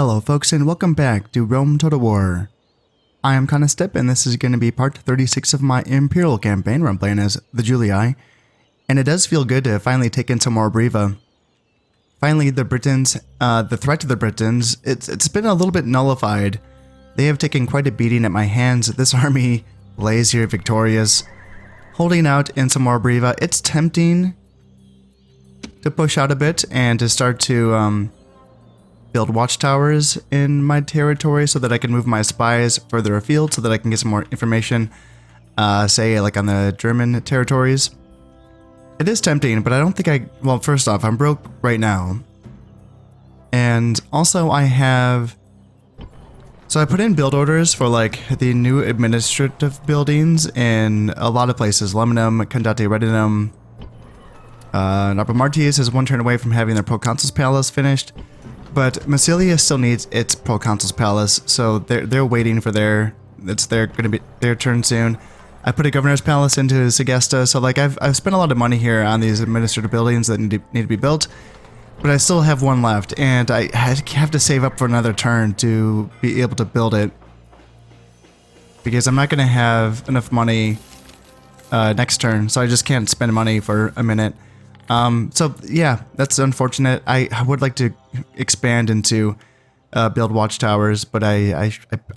Hello folks and welcome back to Rome Total War. I am Conostep and this is going to be part 36 of my Imperial campaign where I'm playing as the Julii. And it does feel good to finally take in some more Briva. Finally the Britons, the threat to the Britons, it's been a little bit nullified. They have taken quite a beating at my hands. This army lays here victorious, holding out in some more Briva. It's tempting to push out a bit and to start to build watchtowers in my territory so that I can move my spies further afield so that I can get some more information, say like on the German territories. It is tempting, but I don't think well, first off, I'm broke right now. And also so I put in build orders for like the new administrative buildings in a lot of places. Leminum, Condate Redinum, Narpomartius is one turn away from having their proconsul's palace finished. But Massilia still needs its proconsul's palace, so they're waiting for going to be their turn soon. I put a governor's palace into Segesta, so like I've spent a lot of money here on these administrative buildings that need to be built, but I still have one left, and I have to save up for another turn to be able to build it because I'm not going to have enough money next turn, so I just can't spend money for a minute. So yeah, that's unfortunate. I would like to expand into build watchtowers, but I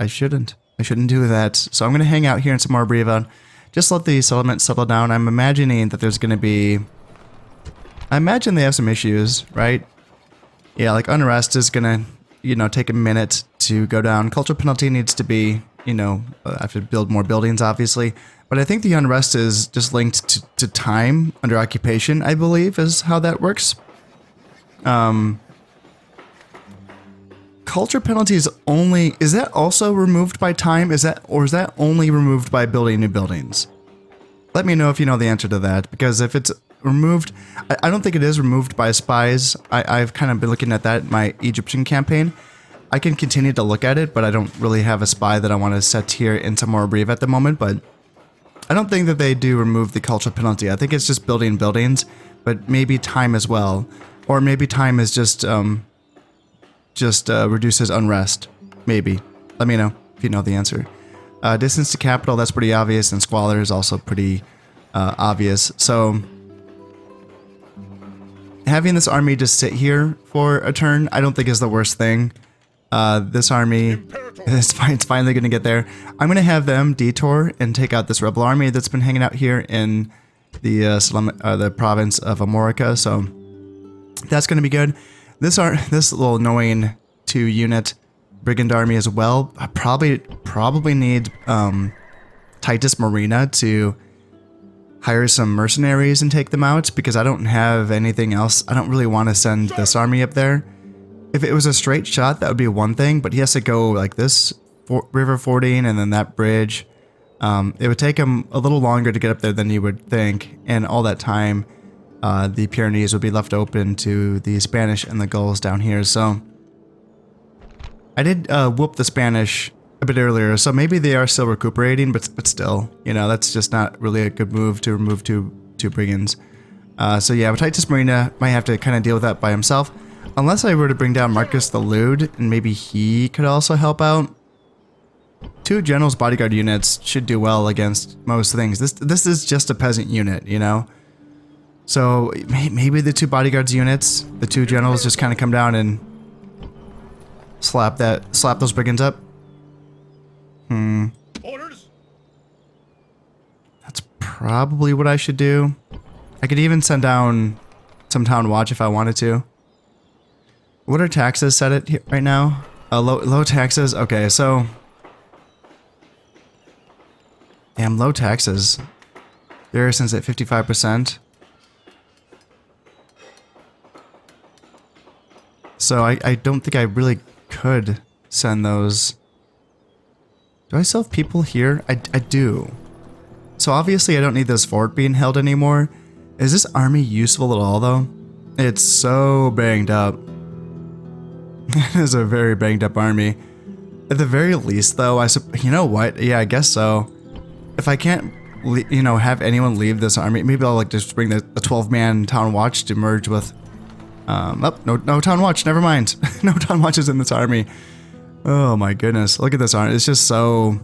shouldn't. I shouldn't do that. So I'm going to hang out here in some more Briva. Just let the settlement settle down. I'm imagining that there's going to be... I imagine they have some issues, right? Yeah, like unrest is going to, take a minute to go down. Cultural penalty needs to be, I have to build more buildings, obviously. But I think the unrest is just linked to time under occupation, I believe, is how that works. Culture penalties only... Is that also removed by time? Or is that only removed by building new buildings? Let me know if you know the answer to that, because if it's removed... I don't think it is removed by spies. I've kind of been looking at that in my Egyptian campaign. I can continue to look at it, but I don't really have a spy that I want to set here in Tamora Briva at the moment, but... I don't think that they do remove the cultural penalty. I think it's just building buildings, but maybe time as well. Or maybe time is just reduces unrest. Maybe. Let me know if you know the answer. Distance to capital, that's pretty obvious, and squalor is also pretty obvious. So, having this army just sit here for a turn, I don't think is the worst thing. This army is finally going to get there. I'm going to have them detour and take out this rebel army that's been hanging out here in the province of Amorica. So that's going to be good. This little annoying 2-unit brigand army as well. I probably need Titus Marina to hire some mercenaries and take them out because I don't have anything else. I don't really want to send this army up there. If it was a straight shot, that would be one thing, but he has to go like this, river fording, and then that bridge. It would take him a little longer to get up there than you would think, and all that time, the Pyrenees would be left open to the Spanish and the Gauls down here, so... I did whoop the Spanish a bit earlier, so maybe they are still recuperating, but still, that's just not really a good move to remove two brigands. So yeah, but Titus Marina might have to kind of deal with that by himself. Unless I were to bring down Marcus the Lewd, and maybe he could also help out. 2 generals bodyguard units should do well against most things. This is just a peasant unit, So maybe the 2 bodyguards units, the 2 generals just kind of come down and slap those brigands up. Orders. That's probably what I should do. I could even send down some town watch if I wanted to. What are taxes set at here right now? Low taxes? Okay, so... Damn, low taxes. Garrison's at 55%. So I don't think I really could send those. Do I still have people here? I do. So obviously I don't need this fort being held anymore. Is this army useful at all though? It's so banged up. It is a very banged up army. At the very least though, you know what? Yeah, I guess so. If I can't, have anyone leave this army, maybe I'll like just bring the 12-man town watch to merge with Oh, no town watch. Never mind. No town watches in this army. Oh my goodness. Look at this army. It's just so...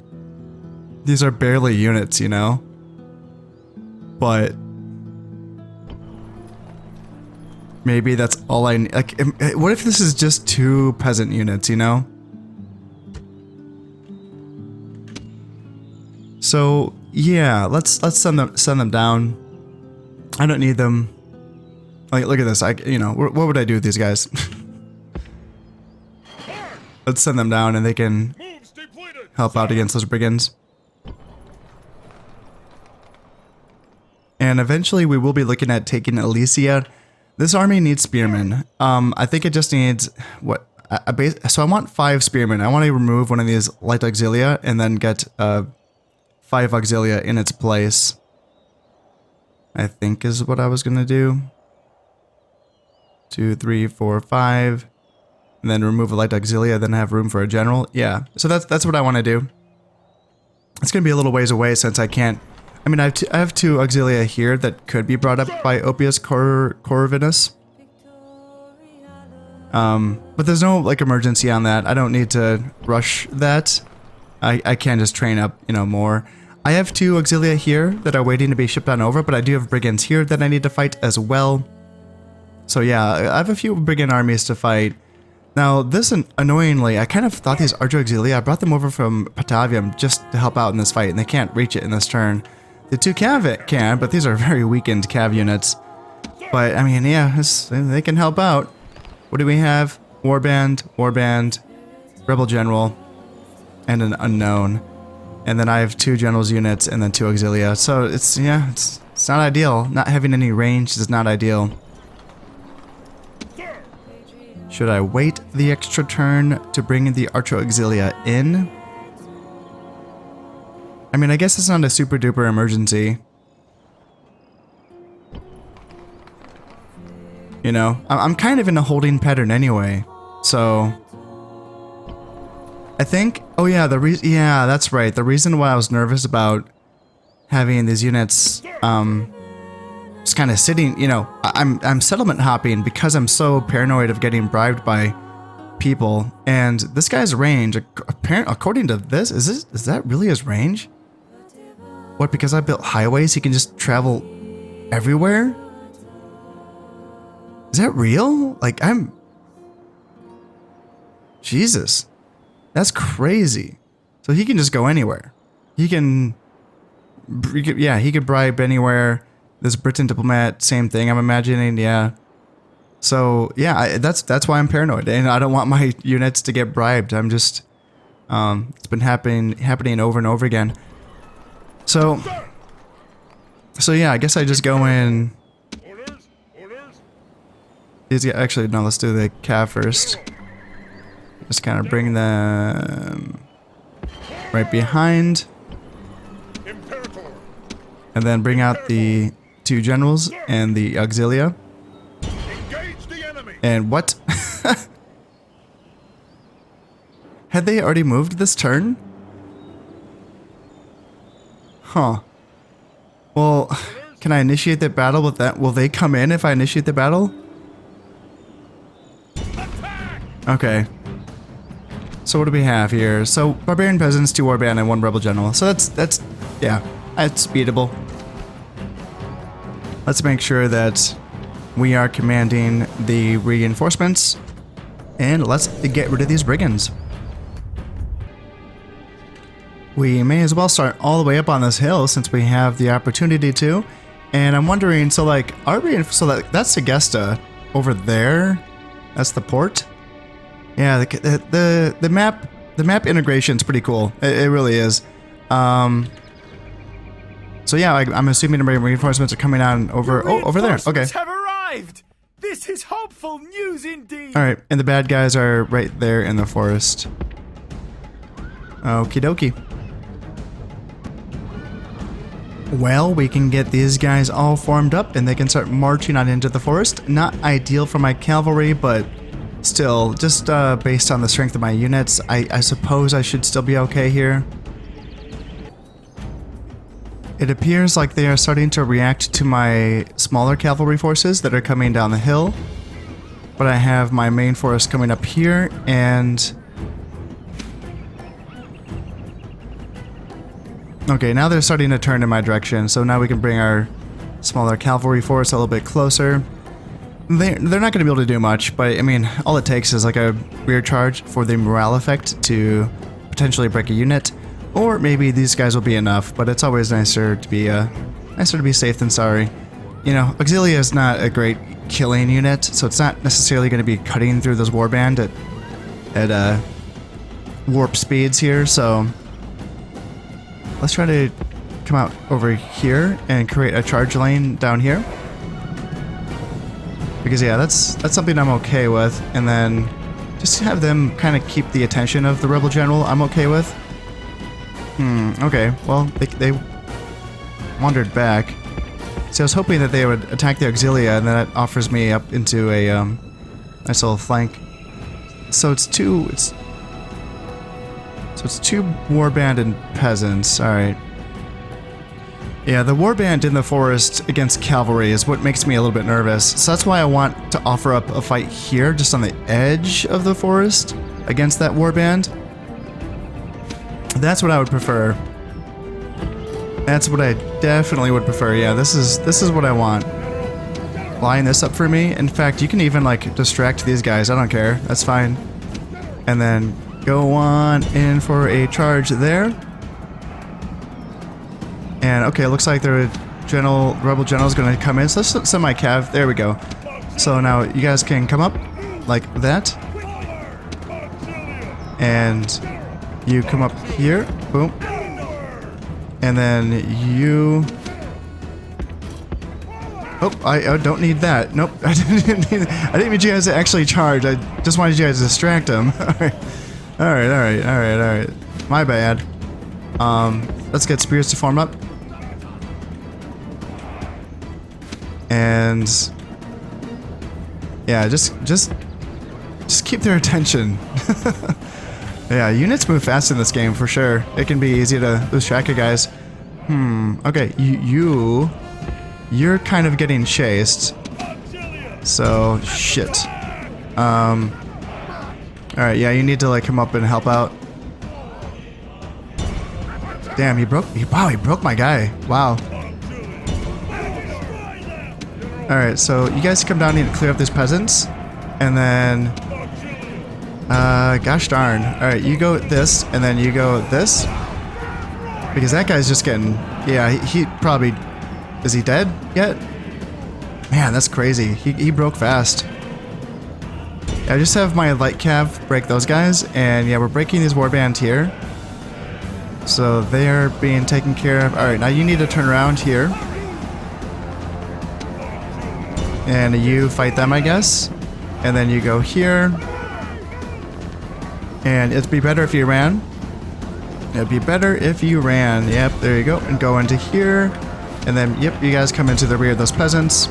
These are barely units, you know? But... Maybe that's all I need. Like, what if this is just 2 peasant units, you know? So, yeah, let's send them down. I don't need them. Like, look at this. What would I do with these guys? Let's send them down and they can help out against those brigands. And eventually we will be looking at taking Elysia. This army needs spearmen. I think it just needs what? So I want 5 spearmen. I want to remove one of these light auxilia and then get 5 auxilia in its place. I think is what I was gonna do. 2, 3, 4, 5, and then remove a light auxilia, then have room for a general. Yeah, so that's what I want to do. It's gonna be a little ways away since I can't. I mean, I have 2 auxilia here that could be brought up by Oppius Corvinus. But there's no like emergency on that. I don't need to rush that. I can just train up, more. I have 2 auxilia here that are waiting to be shipped on over, but I do have brigands here that I need to fight as well. So yeah, I have a few brigand armies to fight. Now, this, annoyingly, I kind of thought these Archer Auxilia, I brought them over from Patavium just to help out in this fight, and they can't reach it in this turn. The 2 Cav can, but these are very weakened Cav units. But, I mean, yeah, they can help out. What do we have? Warband, Rebel General, and an Unknown. And then I have 2 Generals units and then 2 Auxilia. So, it's not ideal. Not having any range is not ideal. Should I wait the extra turn to bring the Archer Auxilia in? I mean, I guess it's not a super duper emergency. I'm kind of in a holding pattern anyway. So I think, oh yeah, yeah, that's right. The reason why I was nervous about having these units just kind of sitting, I'm settlement hopping because I'm so paranoid of getting bribed by people. And this guy's range, according to this, is that really his range? What, because I built highways, he can just travel everywhere? Is that real? Like, Jesus. That's crazy. So he can just go anywhere. He could bribe anywhere. This Britain diplomat, same thing, I'm imagining, yeah. So, yeah, that's why I'm paranoid, and I don't want my units to get bribed. I'm just, it's been happening over and over again. So yeah, I guess I just go in. Actually, no, let's do the Cav first. Just kind of bring them right behind. And then bring out the 2 generals and the auxilia. And what? Had they already moved this turn? Huh. Well, can I initiate the battle with that? Will they come in if I initiate the battle? Okay. So what do we have here? So barbarian peasants, 2 warband, and 1 rebel general. So that's yeah, it's beatable. Let's make sure that we are commanding the reinforcements, and let's get rid of these brigands. We may as well start all the way up on this hill since we have the opportunity to. And I'm wondering, so like, that's Segesta over there. That's the port. Yeah, the map integration is pretty cool. It really is. So yeah, I'm assuming the reinforcements are coming on over. Oh, over there. Okay. Have arrived. This is hopeful news indeed. All right, and the bad guys are right there in the forest. Okie dokie. Well, we can get these guys all formed up and they can start marching on into the forest. Not ideal for my cavalry, but still, just based on the strength of my units, I suppose I should still be okay here. It appears like they are starting to react to my smaller cavalry forces that are coming down the hill. But I have my main forest coming up here, and... Okay, now they're starting to turn in my direction, so now we can bring our smaller cavalry force a little bit closer. They're not going to be able to do much, but I mean, all it takes is like a rear charge for the morale effect to potentially break a unit, or maybe these guys will be enough. But it's always nicer to be safe than sorry. You know, Auxilia is not a great killing unit, so it's not necessarily going to be cutting through this warband at warp speeds here. So let's try to come out over here and create a charge lane down here. Because yeah, that's something I'm okay with. And then just have them kind of keep the attention of the rebel general I'm okay with. Okay, well, they wandered back. So I was hoping that they would attack the Auxilia, and then that offers me up into a nice little flank. So it's two warband and peasants. All right. Yeah, the warband in the forest against cavalry is what makes me a little bit nervous. So that's why I want to offer up a fight here, just on the edge of the forest, against that warband. That's what I would prefer. That's what I definitely would prefer. Yeah, this is what I want. Line this up for me. In fact, you can even like distract these guys. I don't care. That's fine. And then go on in for a charge there. And okay, it looks like the rebel general is going to come in. So let's send my cav. There we go. So now you guys can come up like that. And you come up here. Boom. And then you... Oh, I don't need that. Nope, I didn't need you guys to actually charge. I just wanted you guys to distract them. Alright. My bad. Let's get spears to form up. And... yeah, just keep their attention. Yeah, units move fast in this game for sure. It can be easy to lose track of guys. Okay, you're kind of getting chased. So, shit. Alright, yeah, you need to like come up and help out. Damn, he broke my guy. Wow. Alright, so you guys come down here and clear up these peasants. And then... gosh darn. Alright, you go this, and then you go this. Because that guy's just getting... yeah, he probably... is he dead yet? Man, that's crazy. He broke fast. I just have my light cav break those guys, and yeah, we're breaking these warband here. So they're being taken care of. Alright, now you need to turn around here. And you fight them, I guess. And then you go here. And it'd be better if you ran. It'd be better if you ran. Yep, there you go. And go into here. And then, yep, you guys come into the rear of those peasants.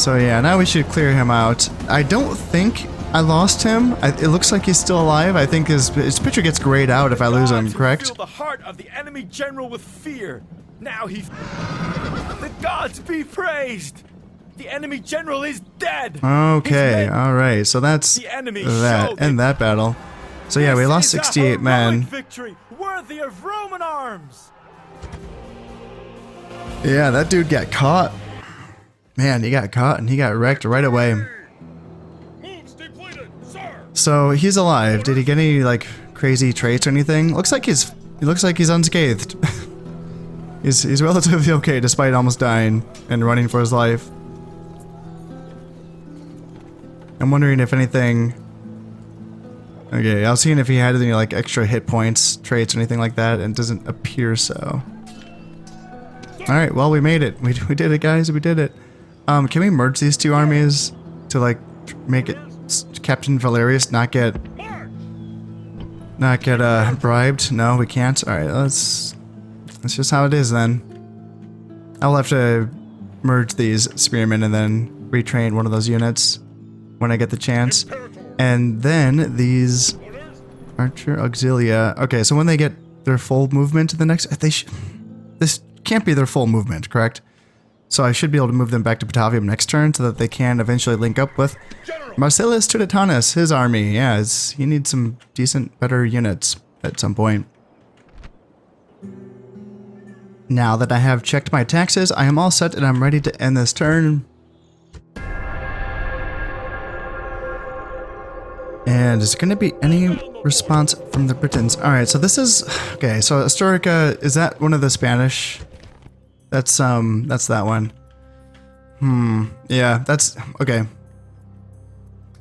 So yeah, now we should clear him out. I don't think I lost him. It looks like he's still alive. I think his picture gets grayed out if I lose him, correct? Fill the heart of the enemy general with fear. Now he's... the gods be praised! The enemy general is dead! Okay, alright, so that's the enemy that, end that battle. So yeah, we lost 68 men. Victory worthy of Roman arms! Yeah, that dude got caught. Man, he got caught and he got wrecked right away. So he's alive. Did he get any like crazy traits or anything? He looks like he's unscathed. he's relatively okay despite almost dying and running for his life. I'm wondering if anything... okay, I was seeing if he had any like extra hit points, traits, or anything like that, and it doesn't appear so. Alright, well we made it. We did it, guys. We did it. Can we merge these two armies to like make it Captain Valerius not get bribed? No, we can't. Alright, that's just how it is then. I'll have to merge these spearmen and then retrain one of those units when I get the chance. And then these Archer Auxilia. Okay, so when they get their full movement to the next, this can't be their full movement, correct? So I should be able to move them back to Batavium next turn so that they can eventually link up with Marcellus Tuditanus, his army. Yeah, he needs some decent, better units at some point. Now that I have checked my taxes, I am all set and I'm ready to end this turn. And is there going to be any response from the Britons? Alright, so this is... Okay, so Asturica, is that one of the Spanish? That's that one. Yeah, that's... Okay.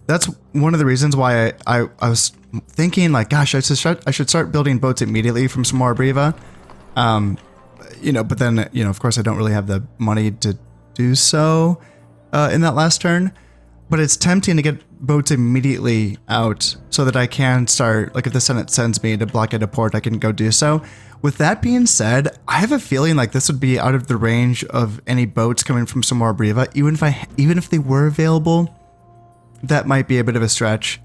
That's one of the reasons why I was thinking, like, gosh, I should start building boats immediately from Samora Briva. You know, but then, you know, of course I don't really have the money to do so in that last turn. But it's tempting to get boats immediately out so that I can start, like if the Senate sends me to blockade a port, I can go do so. With that being said, I have a feeling like this would be out of the range of any boats coming from Samora Briva. Even if they were available, that might be a bit of a stretch.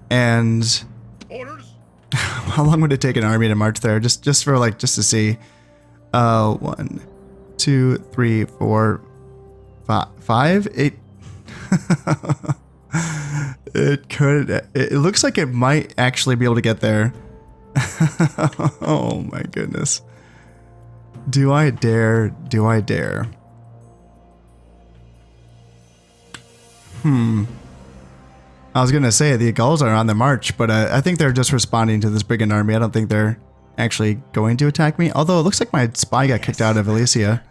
And Orders? how long would it take an army to march there? Just to see. 1, 2, 3, 4, 5, 8. It looks like it might actually be able to get there. Oh my goodness. Do I dare? Do I dare? I was gonna say the Gauls are on the march, but I think they're just responding to this brigand army. I don't think they're actually going to attack me. Although it looks like my spy got kicked out of Alesia.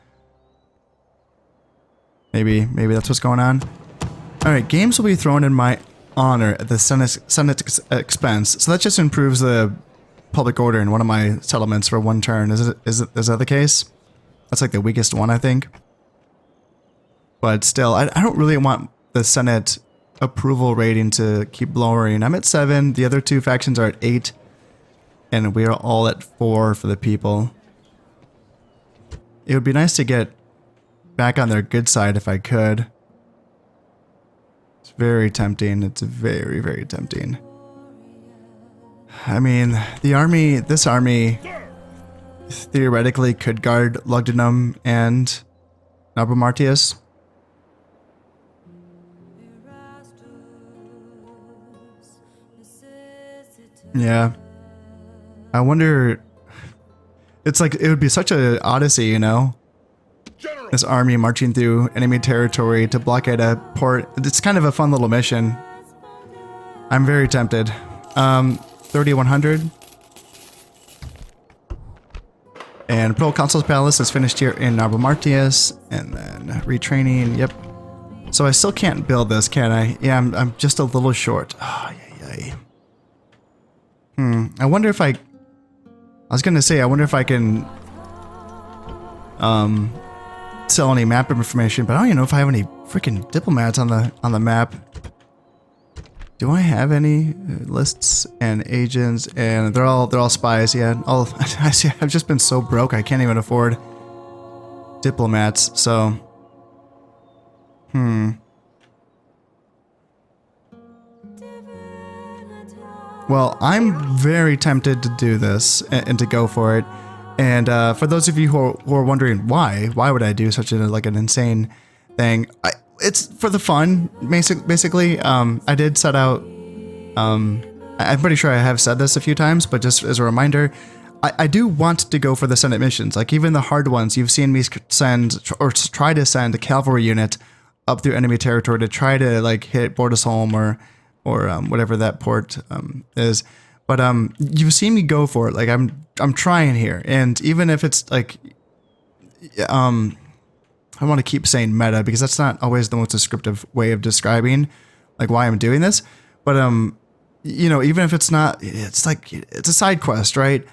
Maybe that's what's going on. Alright, games will be thrown in my honor at the Senate's expense. So that just improves the public order in one of my settlements for one turn. Is that the case? That's like the weakest one, I think. But still, I don't really want the Senate approval rating to keep lowering. I'm at 7, the other two factions are at 8, and we are all at 4 for the people. It would be nice to get back on their good side if I could. It's very tempting. It's very, very tempting. I mean, this army theoretically could guard Lugdunum and Nabomartius. Yeah. I wonder... It's like, it would be such an odyssey, you know? General. This army marching through enemy territory to blockade a port. It's kind of a fun little mission. I'm very tempted. 3100. And Proconsul's Palace is finished here in Nabomartius. And then retraining, yep. So I still can't build this, can I? Yeah, I'm just a little short. Oh, yay. I wonder if I was gonna say, I wonder if I can sell any map information, but I don't even know if I have any freaking diplomats on the map. Do I have any lists and agents? And they're all spies. Yeah, I see. I've just been so broke I can't even afford diplomats. So, Well, I'm very tempted to do this and to go for it. And for those of you who are wondering why would I do such an insane thing? It's for the fun, basically. I did set out. I'm pretty sure I have said this a few times, but just as a reminder, I do want to go for the Senate missions. Like even the hard ones, you've seen me send or try to send a cavalry unit up through enemy territory to try to like hit Bordesholm or whatever that port is. But you've seen me go for it. Like I'm trying here, and even if it's like, I want to keep saying meta because that's not always the most descriptive way of describing like why I'm doing this. But you know, even if it's not, it's like it's a side quest, right?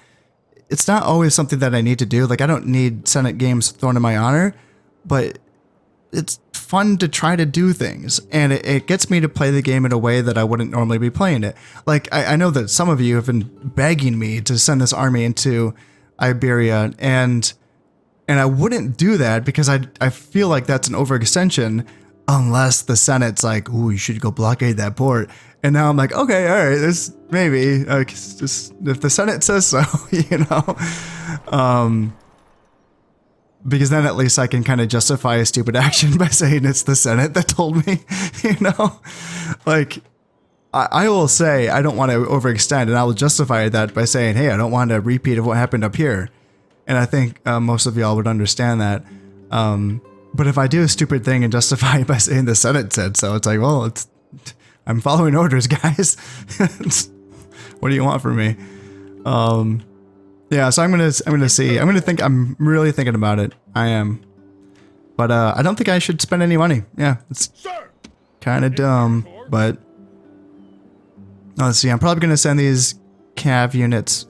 It's not always something that I need to do. Like I don't need Senate games thrown in my honor, but it's fun to try to do things, and it gets me to play the game in a way that I wouldn't normally be playing it. Like I know that some of you have been begging me to send this army into Iberia, and I wouldn't do that because I feel like that's an overextension unless the Senate's like, ooh, you should go blockade that port. And now I'm like, okay, all right, this maybe just if the Senate says so, you know. Because then at least I can kind of justify a stupid action by saying it's the Senate that told me, you know? Like, I will say I don't want to overextend, and I will justify that by saying, hey, I don't want a repeat of what happened up here. And I think most of y'all would understand that. But if I do a stupid thing and justify it by saying the Senate said so, it's like, well, I'm following orders, guys. What do you want from me? Yeah, so I'm gonna see. I'm really thinking about it. I am. But I don't think I should spend any money. Yeah, it's kind of dumb, but let's see. I'm probably gonna send these cav units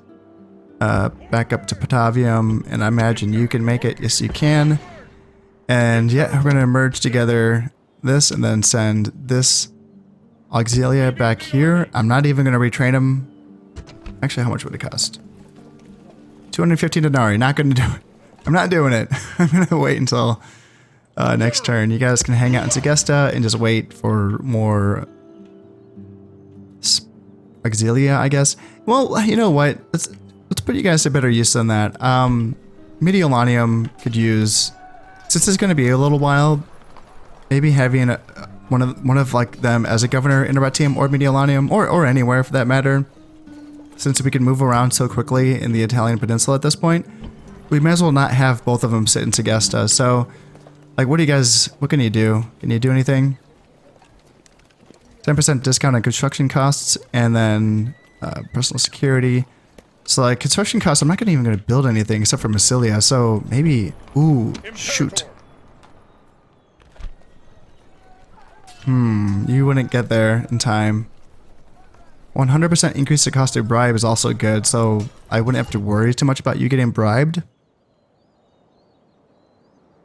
back up to Patavium, and I imagine you can make it. Yes, you can. And yeah, we're gonna merge together this and then send this Auxilia back here. I'm not even gonna retrain him. Actually, how much would it cost? 215 denarii. Not gonna do it. I'm not doing it. I'm gonna wait until next turn. You guys can hang out in Segesta and just wait for more Auxilia, I guess. Well, you know what? Let's put you guys to better use than that. Mediolanium could use, since it's gonna be a little while, maybe having one of like them as a governor in our team, or Mediolanium, or anywhere for that matter. Since we can move around so quickly in the Italian peninsula at this point, we may as well not have both of them sit in Segesta. So, like, what can you do? Can you do anything? 10% discount on construction costs, and then personal security. So, like, construction costs, I'm not even going to build anything except for Massilia, so maybe, ooh, shoot. You wouldn't get there in time. 100% increase the cost of bribe is also good, so I wouldn't have to worry too much about you getting bribed.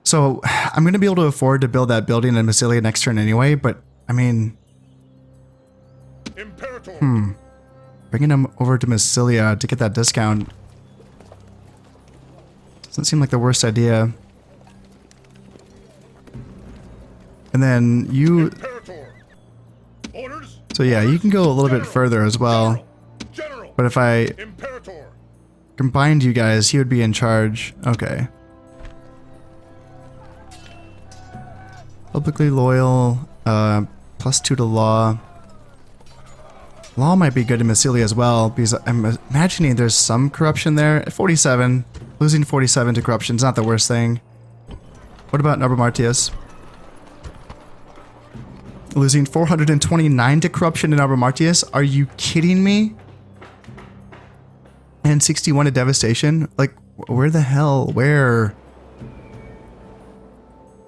So I'm going to be able to afford to build that building in Massilia next turn anyway, but I mean... Bringing them over to Massilia to get that discount doesn't seem like the worst idea. And then you... So yeah, you can go a little bit further as well. But if I combined you guys, he would be in charge. Okay. Publicly loyal, +2 to law. Law might be good in Massilia as well, because I'm imagining there's some corruption there. At 47, losing 47 to corruption is not the worst thing. What about Nabramartius? Losing 429 to corruption in Nabramartius? Are you kidding me? And 61 to devastation? Like, where the hell? Where?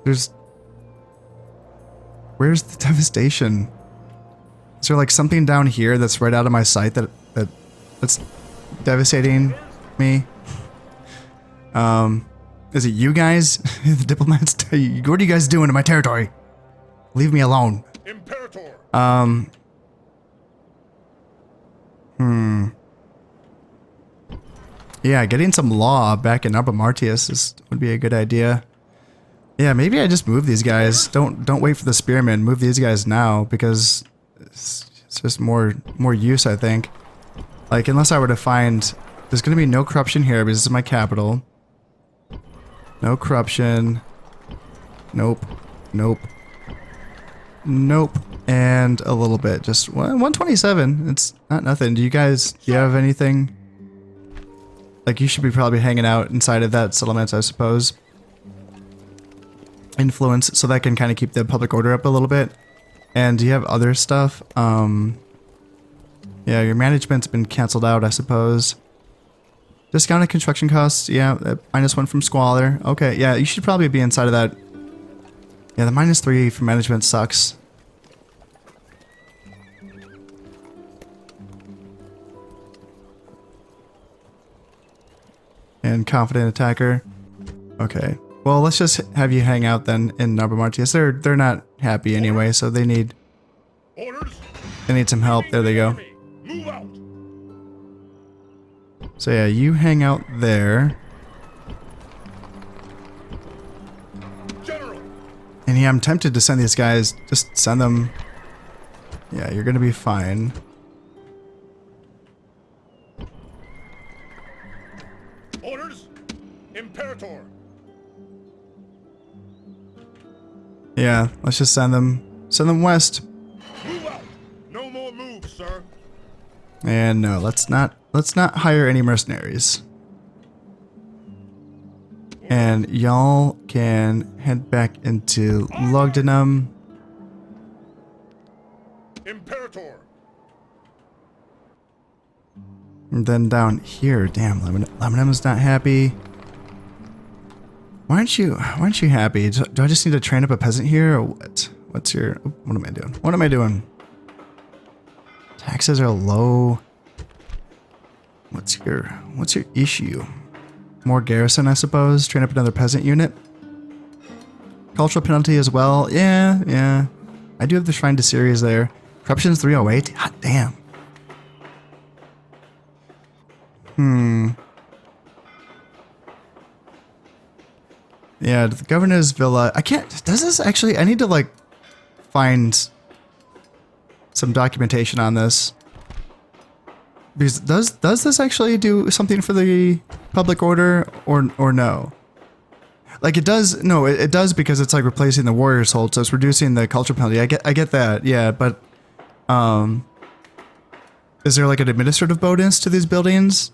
Where's the devastation? Is there like something down here that's right out of my sight that's devastating me? Is it you guys? The diplomats? What are you guys doing in my territory? Leave me alone. Imperator. Yeah, getting some law back in Nabramartius would be a good idea. Yeah, maybe I just move these guys. Don't wait for the spearmen. Move these guys now, because it's just more use, I think. Like, unless I were to find... There's going to be no corruption here because this is my capital. No corruption. Nope. Nope. Nope. And a little bit. Just 127. It's not nothing. Do you have anything? Like, you should be probably hanging out inside of that settlement, I suppose. Influence, so that can kind of keep the public order up a little bit. And do you have other stuff? Yeah, your management's been canceled out, I suppose. Discounted construction costs, yeah, -1 from squalor. Okay, yeah, you should probably be inside of that. Yeah, the -3 from management sucks. And confident attacker. Okay. Well, let's just have you hang out then in Nabramartius. They're not happy anyway, so they need some help. There they go. Move out. So yeah, you hang out there. General. And yeah, I'm tempted to send these guys. Just send them. Yeah, you're gonna be fine. Orders. Imperator. Yeah, let's just send them west. Move out. No more moves, sir. And no, let's not hire any mercenaries. And y'all can head back into Lugdunum. Imperator. And then down here, damn, Lemonum's not happy. Why aren't you happy? Do I just need to train up a peasant here, or what? What am I doing? What am I doing? Taxes are low. What's your issue? More garrison, I suppose. Train up another peasant unit. Cultural penalty as well. Yeah. I do have the Shrine to Ceres there. Corruption's 308. Hot damn. Yeah, the governor's villa. I can't. Does this actually? I need to like find some documentation on this. Because does this actually do something for the public order or no? Like it does. No, it does because it's like replacing the warrior's hold, so it's reducing the culture penalty. I get that. Yeah, but is there like an administrative bonus to these buildings?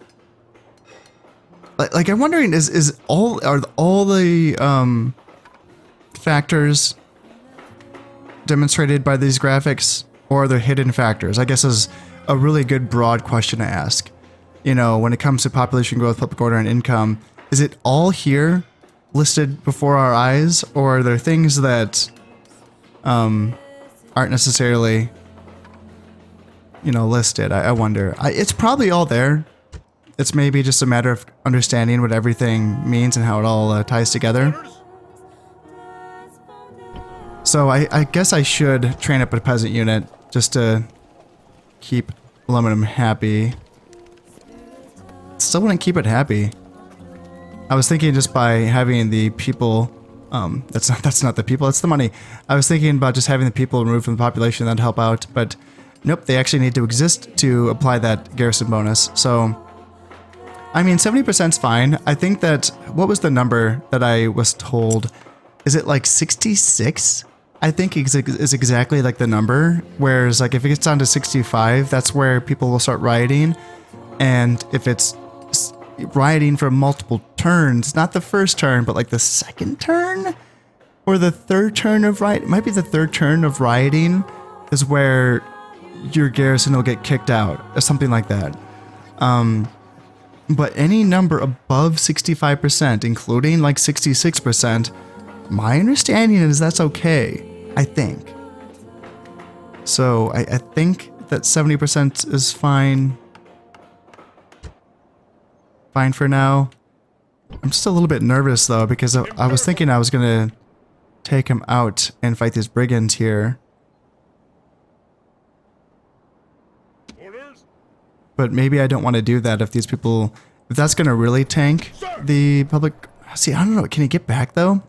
Like I'm wondering, are all the factors demonstrated by these graphics, or are there hidden factors? I guess is a really good broad question to ask. You know, when it comes to population growth, public order, and income, is it all here listed before our eyes, or are there things that aren't necessarily, you know, listed? I wonder. It's probably all there. It's maybe just a matter of understanding what everything means and how it all ties together. Orders. So I guess I should train up a peasant unit just to keep Aluminum happy. Still wouldn't keep it happy. I was thinking just by having the people, that's not the people, that's the money. I was thinking about just having the people removed from the population that'd help out, but nope, they actually need to exist to apply that garrison bonus. So I mean, 70%'s fine. I think that, what was the number that I was told? Is it like 66? I think is exactly like the number. Whereas like if it gets down to 65, that's where people will start rioting. And if it's rioting for multiple turns, not the first turn, but like the second turn? Or the third turn of riot, it might be the third turn of rioting is where your garrison will get kicked out, or something like that. But any number above 65%, including like 66%, my understanding is that's okay, I think. So I think that 70% is fine. Fine for now. I'm just a little bit nervous though, because I was thinking I was gonna take him out and fight these brigands here. Orders. But maybe I don't want to do that if these people, if that's going to really tank the public. See, I don't know. Can he get back though?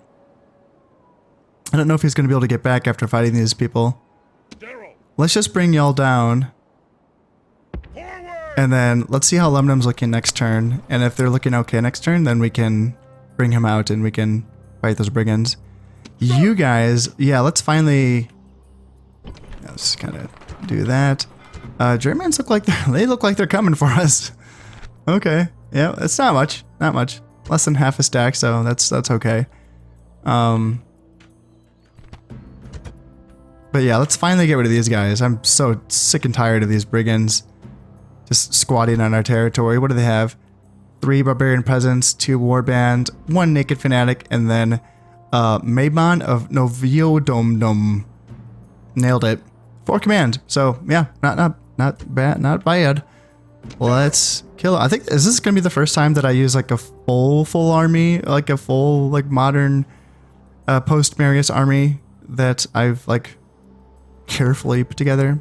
I don't know if he's going to be able to get back after fighting these people. General. Let's just bring y'all down. Forward. And then let's see how Lemnum's looking next turn. And if they're looking okay next turn, then we can bring him out and we can fight those brigands. You guys, yeah, let's finally, let's kind of do that. Germans look like they're coming for us. Okay, yeah, it's not much, less than half a stack, so that's okay. But yeah, let's finally get rid of these guys. I'm so sick and tired of these brigands just squatting on our territory. What do they have? 3 barbarian peasants, 2 warband, 1 naked fanatic, and then Maimon of Noviodomdom. Nailed it. 4 command. So yeah, not bad. Let's kill it. I think, is this gonna be the first time that I use like a full army, like a full like modern post Marius army that I've like carefully put together?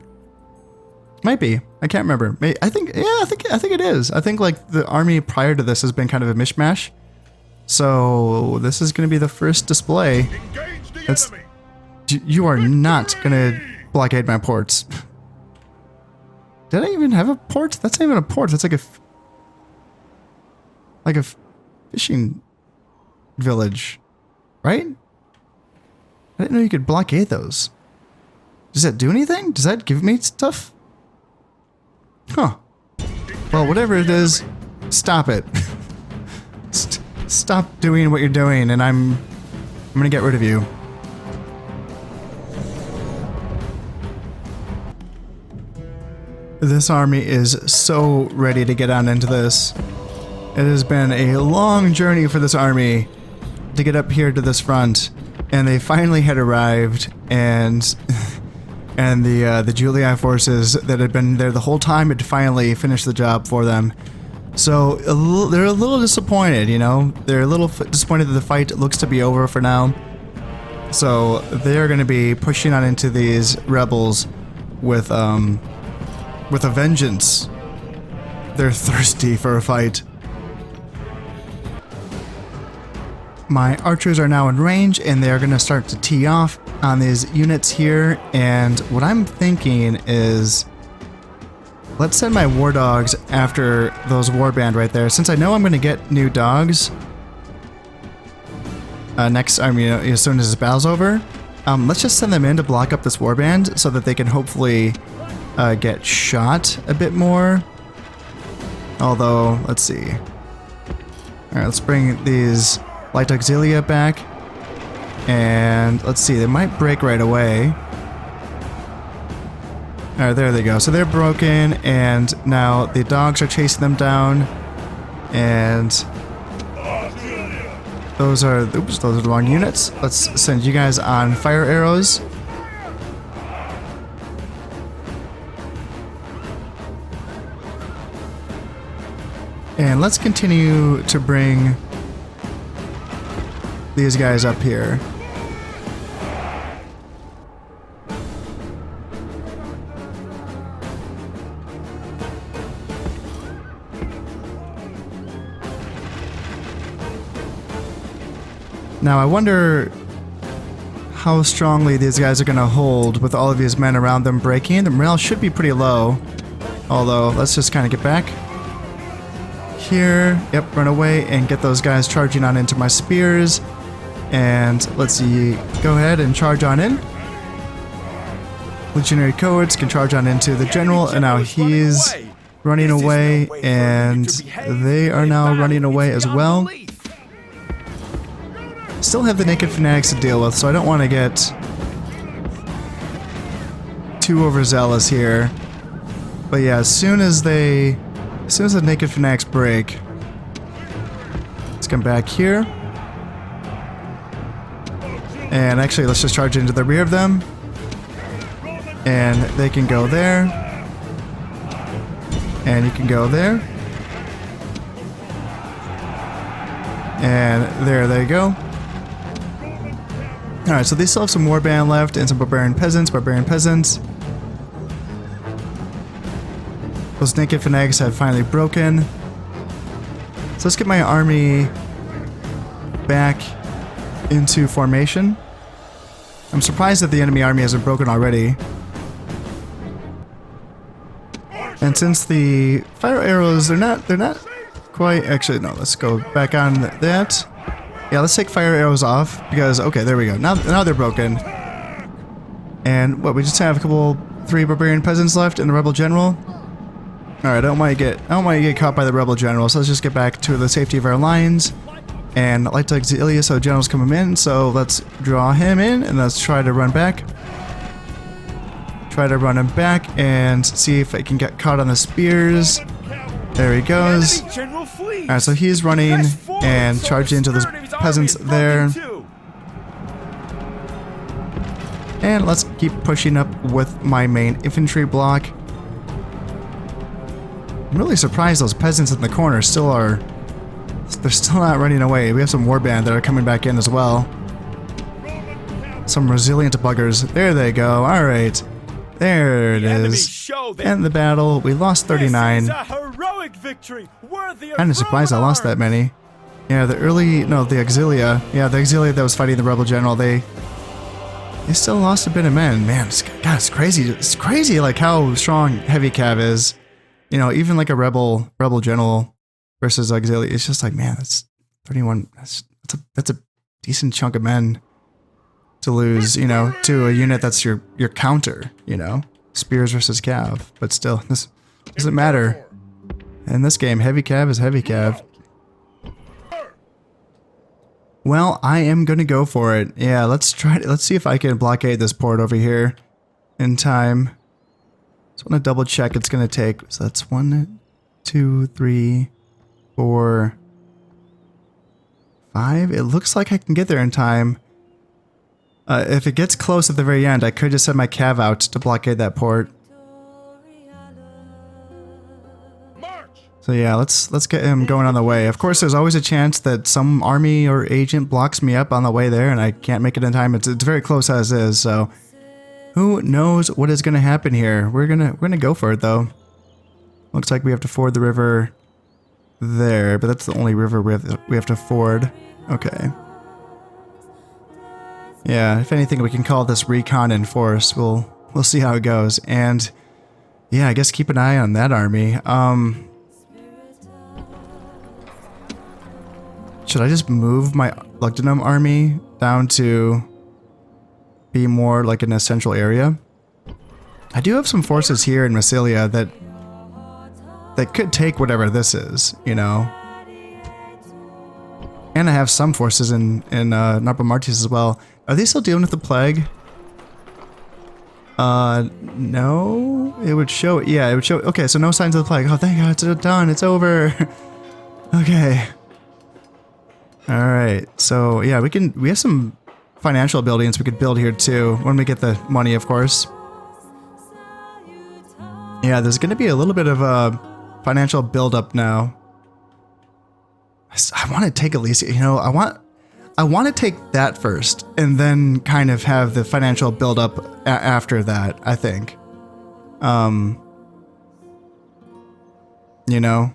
Might be. I can't remember. I think it is. I think like the army prior to this has been kind of a mishmash. So this is gonna be the first display. Engage the That's- enemy. You are not gonna blockade my ports. Did I even have a port? That's not even a port. That's like a fishing village, right? I didn't know you could blockade those. Does that do anything? Does that give me stuff? Huh. Well, whatever it is, stop it. Stop doing what you're doing, and I'm gonna get rid of you. This army is so ready to get on into this. It has been a long journey for this army to get up here to this front, and they finally had arrived, and the Julii forces that had been there the whole time had finally finished the job for them. So they're a little disappointed, you know? They're a little disappointed that the fight looks to be over for now. So they're going to be pushing on into these rebels with a vengeance. They're thirsty for a fight. My archers are now in range, and they're going to start to tee off on these units here. And what I'm thinking is, let's send my war dogs after those warband right there. Since I know I'm going to get new dogs next, I mean, as soon as this battle's over, let's just send them in to block up this warband so that they can hopefully get shot a bit more. Although, let's see. Alright, let's bring these light auxilia back. And let's see, they might break right away. Alright, there they go. So they're broken, and now the dogs are chasing them down. And those are the wrong units. Let's send you guys on fire arrows. And let's continue to bring these guys up here. Now I wonder how strongly these guys are going to hold with all of these men around them breaking. The morale should be pretty low. Although, let's just kind of get back. Here, yep, run away and get those guys charging on into my spears. And let's see, go ahead and charge on in. Legionary cohorts can charge on into the general, and now he's running away, and they are now running away as well. Still have the naked fanatics to deal with, so I don't want to get too overzealous here. But yeah, as soon as the naked fanatics break, let's come back here. And actually, let's just charge into the rear of them. And they can go there. And you can go there. And there they go. Alright, so they still have some warband left and some barbarian peasants. Those naked fanatics have finally broken. So let's get my army back into formation. I'm surprised that the enemy army hasn't broken already. And since the fire arrows, they're not quite, actually no, let's go back on that. Yeah, let's take fire arrows off because, okay, there we go. Now they're broken. And what, we just have three barbarian peasants left and the rebel general. Alright, I don't want to get caught by the rebel general, so let's just get back to the safety of our lines. And light auxilia, so general's coming in, so let's draw him in and let's try to run back. Try to run him back and see if I can get caught on the spears. There he goes. Alright, so he's running and charging into those peasants there. And let's keep pushing up with my main infantry block. I'm really surprised those peasants in the corner they're still not running away. We have some warband that are coming back in as well. Some resilient buggers. There they go. Alright. There it is. End the battle. We lost 39. Kinda surprised I lost that many. Yeah, the auxilia. Yeah, the auxilia that was fighting the rebel general, they still lost a bit of men. Man, it's crazy. It's crazy like how strong heavy cav is. You know, even like a rebel general versus auxilia, it's just like, man, that's 31. That's a decent chunk of men to lose, you know, to a unit that's your counter, you know, spears versus cav. But still, this doesn't matter. In this game, heavy cav is heavy cav. Well, I am gonna go for it. Yeah, let's see if I can blockade this port over here in time. Just want to double check it's gonna take. So that's 1, 2, 3, 4, 5. It looks like I can get there in time. If it gets close at the very end, I could just send my cav out to blockade that port. So yeah, let's get him going on the way. Of course, there's always a chance that some army or agent blocks me up on the way there and I can't make it in time. It's very close as is, so who knows what is gonna happen here. We're gonna go for it though. Looks like we have to ford the river there, but that's the only river we have to ford. Okay. Yeah, if anything, we can call this recon in force. We'll see how it goes. And yeah, I guess keep an eye on that army. Should I just move my Lugdunum army down to be more like an essential area? I do have some forces here in Massilia that could take whatever this is, you know. And I have some forces in Narpa Martis as well. Are they still dealing with the plague? No. It would show. Yeah, it would show. Okay, so no signs of the plague. Oh, thank God, it's done. It's over. Okay. All right. So yeah, we have some financial buildings we could build here too when we get the money, of course. Yeah, there's going to be a little bit of a financial buildup now. I want to take Elysia. You know, I want to take that first and then kind of have the financial buildup after that, I think. You know,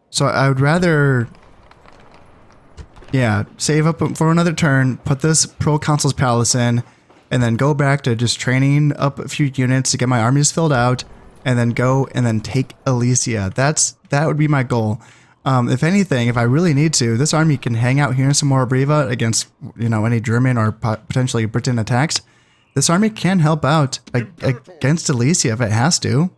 so I would rather, yeah, save up for another turn, put this Proconsul's Palace in, and then go back to just training up a few units to get my armies filled out, and then go and then take Elysia. That would be my goal. If anything, if I really need to, this army can hang out here in some more Briva against, you know, any German or potentially Britain attacks. This army can help out against Elysia if it has to.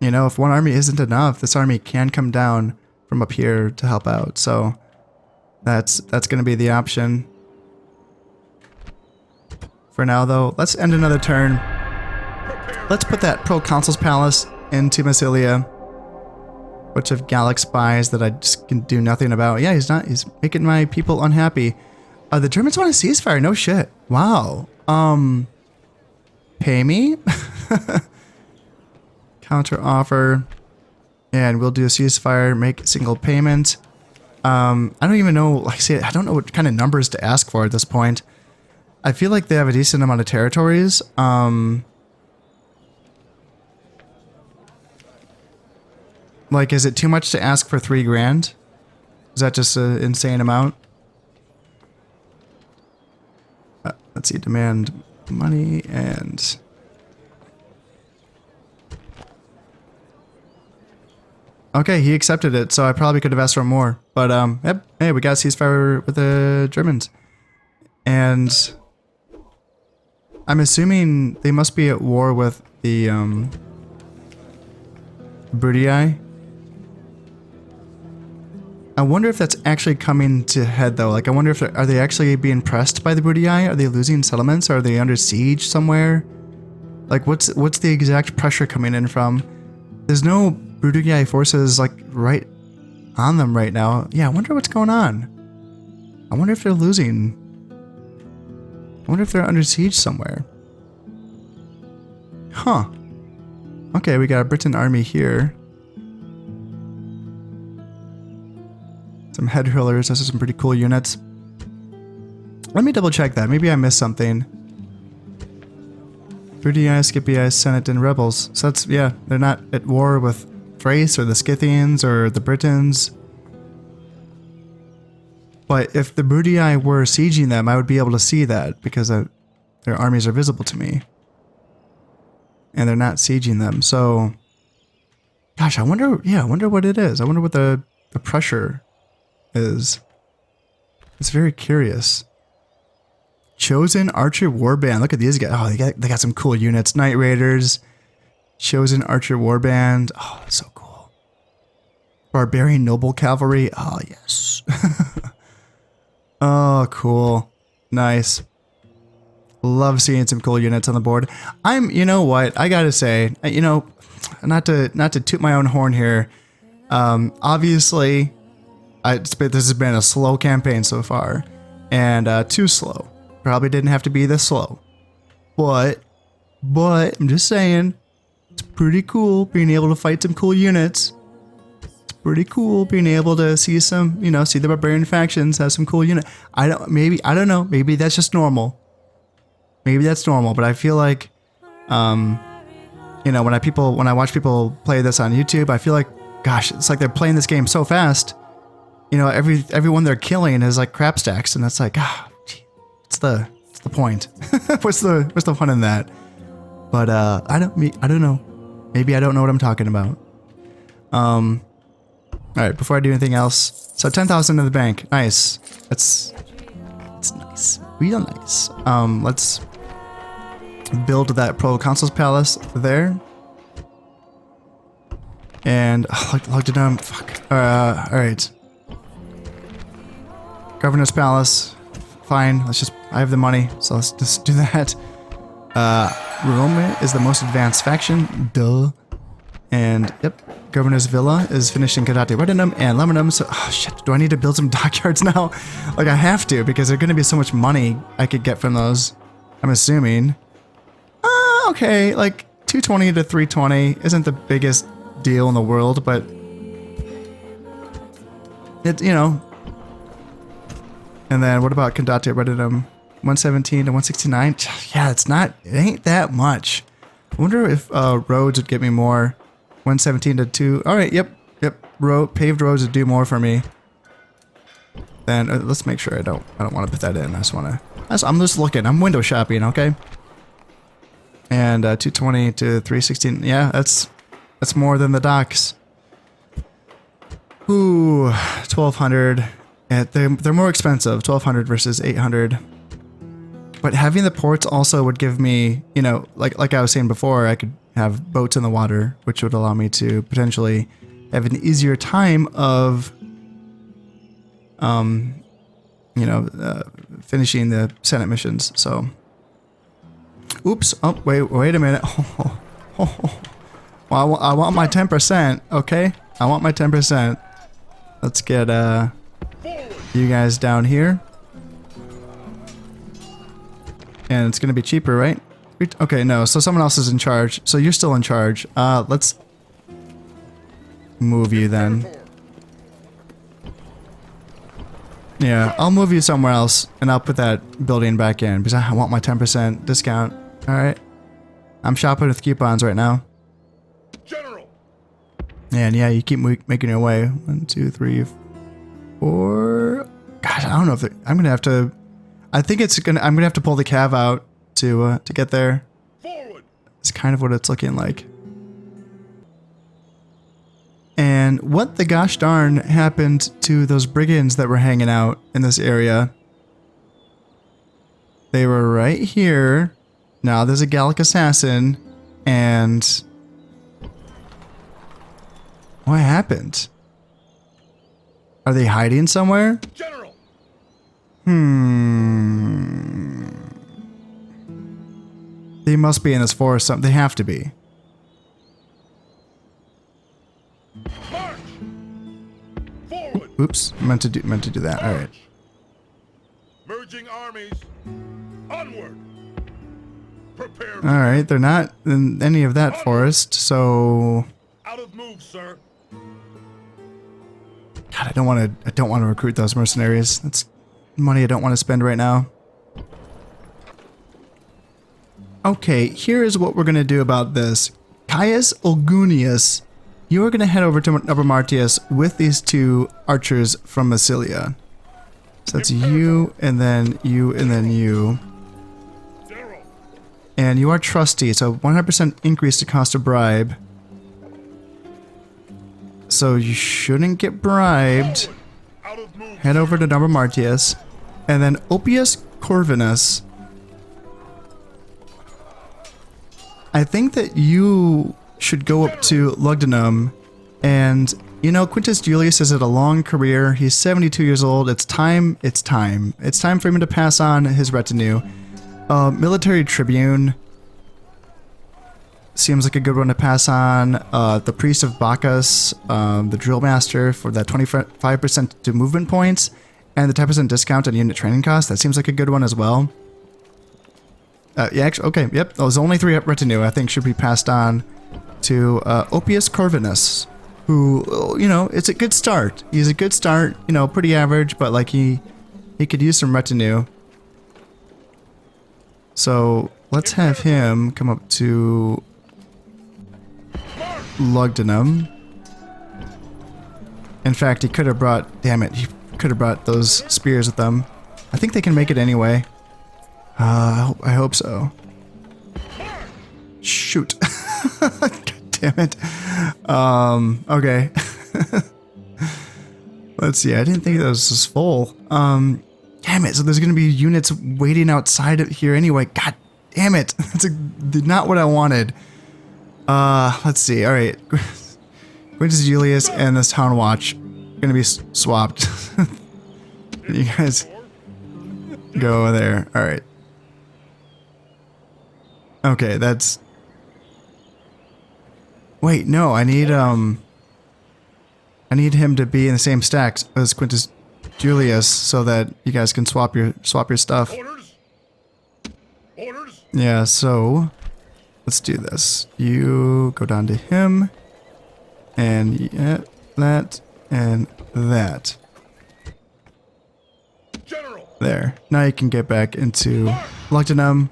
You know, if one army isn't enough, this army can come down from up here to help out. So that's going to be the option. For now, though, let's end another turn. Let's put that Proconsul's Palace into Massilia. Bunch of Gallic spies that I just can do nothing about. Yeah, he's making my people unhappy. The Germans want a ceasefire, no shit. Wow. Pay me? Counter offer. And we'll do a ceasefire, make a single payment. I don't even know, like I say, I don't know what kind of numbers to ask for at this point. I feel like they have a decent amount of territories. Like, is it too much to ask for 3 grand? Is that just an insane amount? Let's see, demand money and... Okay, he accepted it, so I probably could have asked for more. But, yep, hey, we got a ceasefire with the Germans. And... I'm assuming they must be at war with the, Brutii. I wonder if that's actually coming to head, though. Like, I wonder if are they actually being pressed by the Brutii? Are they losing settlements? Are they under siege somewhere? Like, what's the exact pressure coming in from? There's no Brutii forces, like, right on them right now. Yeah, I wonder what's going on. I wonder if they're losing. I wonder if they're under siege somewhere. Huh. Okay, we got a Britain army here. Some head hurlers. Those are some pretty cool units. Let me double check that. Maybe I missed something. Brutii, Scipii, Senate, and rebels. So that's, yeah, they're not at war with Thrace or the Scythians or the Britons. But if the Brutii were sieging them, I would be able to see that because their armies are visible to me. And they're not sieging them. So, gosh, I wonder what it is. I wonder what the pressure is. It's very curious. Chosen Archer Warband. Look at these guys. Oh, they got some cool units. Night Raiders. Chosen Archer Warband. Oh, that's so cool. Barbarian Noble Cavalry. Oh, yes. Oh, cool. Nice. Love seeing some cool units on the board. You know what? I gotta say, you know, not to toot my own horn here. Obviously, this has been a slow campaign so far, and too slow. Probably didn't have to be this slow, but I'm just saying, it's pretty cool being able to fight some cool units. It's pretty cool being able to see some, you know, see the barbarian factions have some cool units. I don't know. Maybe that's just normal. Maybe that's normal, but I feel like, you know, when I watch people play this on YouTube, I feel like, gosh, it's like they're playing this game so fast. You know, everyone they're killing is like crap stacks, and it's like, what's the point? what's the fun in that? But I don't know. Maybe I don't know what I'm talking about. All right, before I do anything else, so 10,000 in the bank, nice. That's nice, real nice. Let's build that Proconsul's Palace there. And locked it down. Fuck. All right. Governor's Palace. Fine. I have the money, so let's just do that. Rome is the most advanced faction. Duh. And yep, Governor's Villa is finishing Cadate Redinum and Lemonum. So, oh shit, do I need to build some dockyards now? Like I have to, because there's gonna be so much money I could get from those. I'm assuming. Okay, like 220 to 320 isn't the biggest deal in the world, but it, you know. And then what about Condate Redinum? 117 to 169? Yeah, it ain't that much. I wonder if roads would get me more. 117 to 2. All right, yep. Paved roads would do more for me. Then let's make sure I don't want to put that in. I'm just looking. I'm window shopping, okay? And 220 to 316. Yeah, that's more than the docks. Ooh, 1,200. Yeah, they're more expensive. 1,200 versus 800. But having the ports also would give me, you know, like I was saying before, I could have boats in the water, which would allow me to potentially have an easier time of, you know, finishing the Senate missions. So, oops. Oh, wait a minute. Well, I want my 10%. Okay, I want my 10%. Let's get you guys down here. And it's gonna be cheaper, right? Okay, no, so someone else is in charge. So you're still in charge. Let's move you then. Yeah, I'll move you somewhere else, and I'll put that building back in, because I want my 10% discount. Alright. I'm shopping with coupons right now. General. And yeah, you keep making your way. 1, 2, 3, 4... Gosh, I don't know if I'm gonna have to... I'm gonna have to pull the cav out to get there. Forward. It's kind of what it's looking like. And what the gosh darn happened to those brigands that were hanging out in this area? They were right here. Now there's a Gallic assassin, and what happened? Are they hiding somewhere? General. They must be in this forest. They have to be. March. Forward. Oops, meant to do that. All right. Merging armies. Onward. Prepare. All right, they're not in any of that forest, so Out of move, sir. God, I don't want to recruit those mercenaries. That's money I don't want to spend right now. Okay, here is what we're going to do about this. Caius Olgunius, you are going to head over to Upper Martius with these two archers from Massilia. So that's you, and then you, and then you. General. And you are trusty, so 100% increase the cost of bribe. So you shouldn't get bribed. Out of move. Head over to Upper Martius. And then Oppius Corvinus, I think that you should go up to Lugdunum, and you know, Quintus Julius has had a long career. He's 72 years old. It's time. It's time for him to pass on his retinue. Military Tribune seems like a good one to pass on. The Priest of Bacchus, the Drill Master for that 25% to movement points, and the 10% discount on unit training costs. That seems like a good one as well. Yeah, actually, okay, yep. Those only 3 retinue I think should be passed on to Oppius Corvinus, who, you know, it's a good start. He's a good start, you know, pretty average, but like he could use some retinue. So let's have him come up to Lugdunum. In fact, he could have brought, damn it, he could have brought those spears with them. I think they can make it anyway. I hope so. Shoot. God damn it. Okay. Let's see, I didn't think that was just full. Damn it, so there's gonna be units waiting outside of here anyway. God damn it. That's not what I wanted. Let's see, alright. Quintus Julius and this Town Watch are gonna be swapped. You guys go over there. Alright. Okay, that's... Wait, no, I need him to be in the same stacks as Quintus Julius so that you guys can swap your stuff. Orders. Orders. Yeah, so let's do this. You go down to him, and yeah, that and that. General. There. Now you can get back into Lugdunum.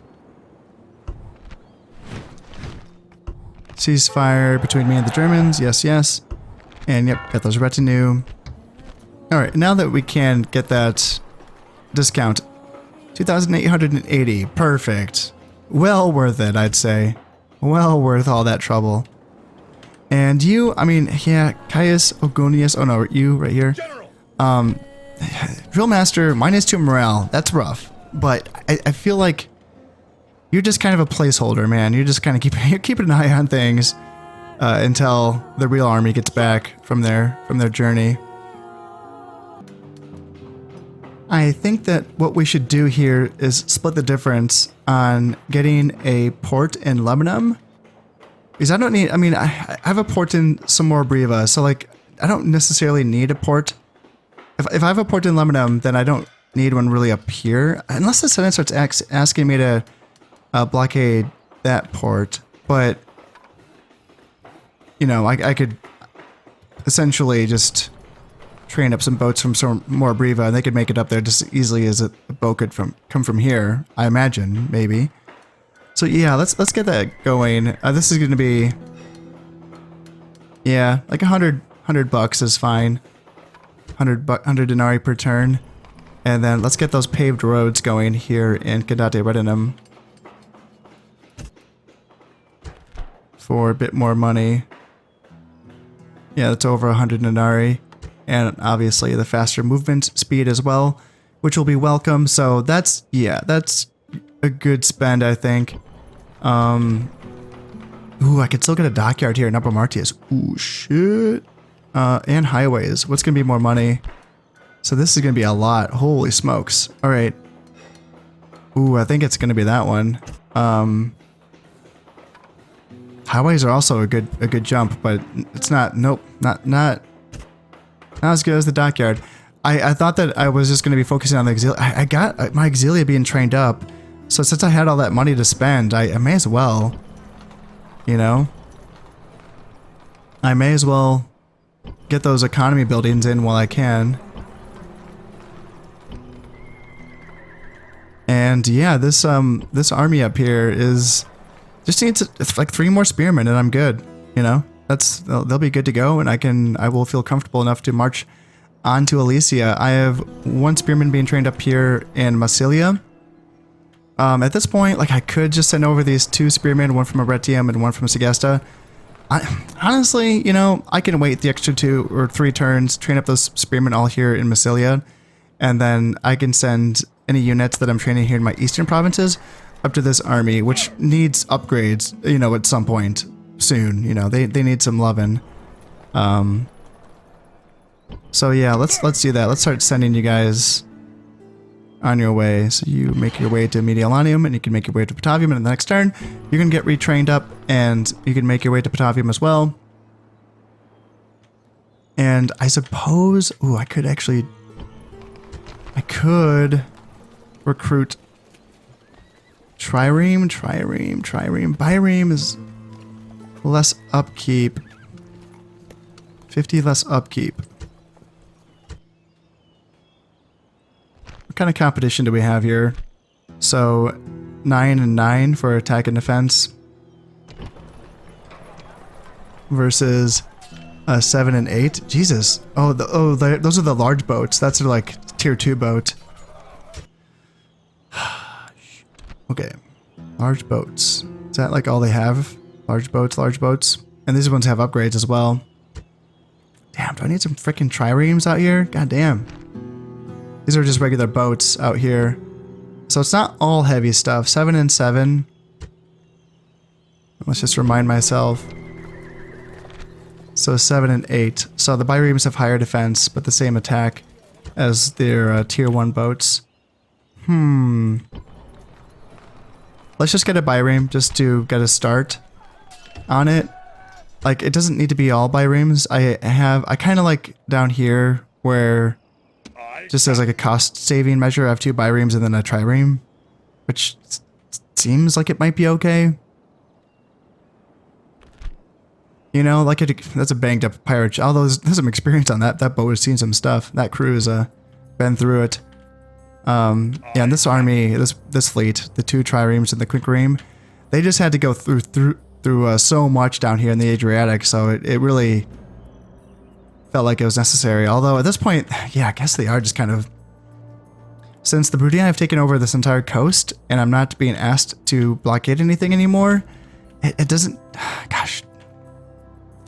Ceasefire between me and the Germans. Yes, yes. And yep, got those retinue. Alright, now that we can get that discount, 2,880. Perfect. Well worth it, I'd say. Well worth all that trouble. And you, I mean, yeah, Caius Ogonius. Oh no, you right here. General. Drill Master, -2 morale. That's rough. But I feel like you're just kind of a placeholder, man. You're just kind of keeping an eye on things until the real army gets back from their journey. I think that what we should do here is split the difference on getting a port in Lebanon. Because I don't need, I mean, I have a port in Samora Briva, so like, I don't necessarily need a port. If I have a port in Lebanon, then I don't need one really up here. Unless the Senate starts asking me to blockade that port. But, you know, I could essentially just train up some boats from Samora Briva, and they could make it up there just as easily as a boat could come from here, I imagine, maybe. So yeah, let's get that going. This is going to be, yeah, like $100 is fine. 100 denarii per turn. And then let's get those paved roads going here in Cadate Retinum for a bit more money. Yeah, that's over 100 denarii. And obviously the faster movement speed as well, which will be welcome. So that's, yeah, that's a good spend, I think. Ooh, I could still get a dockyard here in Upper Martius. Ooh, shit. And highways. What's going to be more money? So this is going to be a lot. Holy smokes. All right. Ooh, I think it's going to be that one. Highways are also a good jump, but it's not, nope, not as good as the dockyard. I thought that I was just going to be focusing on the Auxilia. I got my Auxilia being trained up. So since I had all that money to spend, I may as well, you know, I may as well get those economy buildings in while I can. And yeah, this army up here is just needs like 3 more spearmen and I'm good, you know. They'll be good to go, and I will feel comfortable enough to march on to Alesia. I have 1 spearman being trained up here in Massilia. At this point, like, I could just send over these 2 spearmen, 1 from Arretium and 1 from Segesta. Honestly, you know, I can wait the extra 2 or 3 turns, train up those spearmen all here in Massilia, and then I can send any units that I'm training here in my eastern provinces up to this army, which needs upgrades, you know, at some point soon. You know, they need some loving. So yeah, let's do that. Let's start sending you guys on your way. So you make your way to Medialanium, and you can make your way to Patavium, and in the next turn, you can get retrained up, and you can make your way to Patavium as well. And I suppose, ooh, I could recruit Trireme. Bireme is less upkeep. 50 less upkeep. What kind of competition do we have here? So 9 and 9 for attack and defense versus 7 and 8. Jesus. Those are the large boats. That's like tier 2 boat. Okay. Large boats. Is that like all they have? Large boats. And these ones have upgrades as well. Damn, do I need some freaking triremes out here? God damn. These are just regular boats out here. So it's not all heavy stuff. 7 and 7. Let's just remind myself. So 7 and 8. So the biremes have higher defense, but the same attack as their tier 1 boats. Let's just get a bireme just to get a start on it. Like, it doesn't need to be all biremes. I kind of like down here where just as like a cost saving measure, I have 2 biremes and then a trireme, which seems like it might be okay. You know, like that's a banged up pirate. Although there's some experience on that. That boat has seen some stuff. That crew has been through it. Yeah, and this army, this fleet, the 2 triremes and the quinquereme, they just had to go through so much down here in the Adriatic, so it really felt like it was necessary. Although at this point, yeah, I guess they are just kind of... Since the Brudii have taken over this entire coast, and I'm not being asked to blockade anything anymore, it doesn't... Gosh.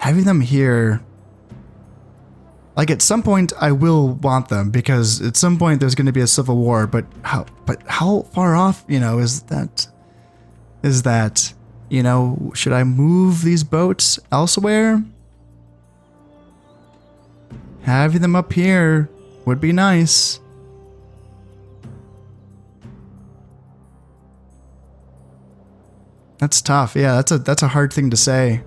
Having them here... Like, at some point, I will want them, because at some point there's going to be a civil war, but how far off, you know, is that... You know, should I move these boats elsewhere? Having them up here would be nice. That's tough. Yeah, that's a hard thing to say.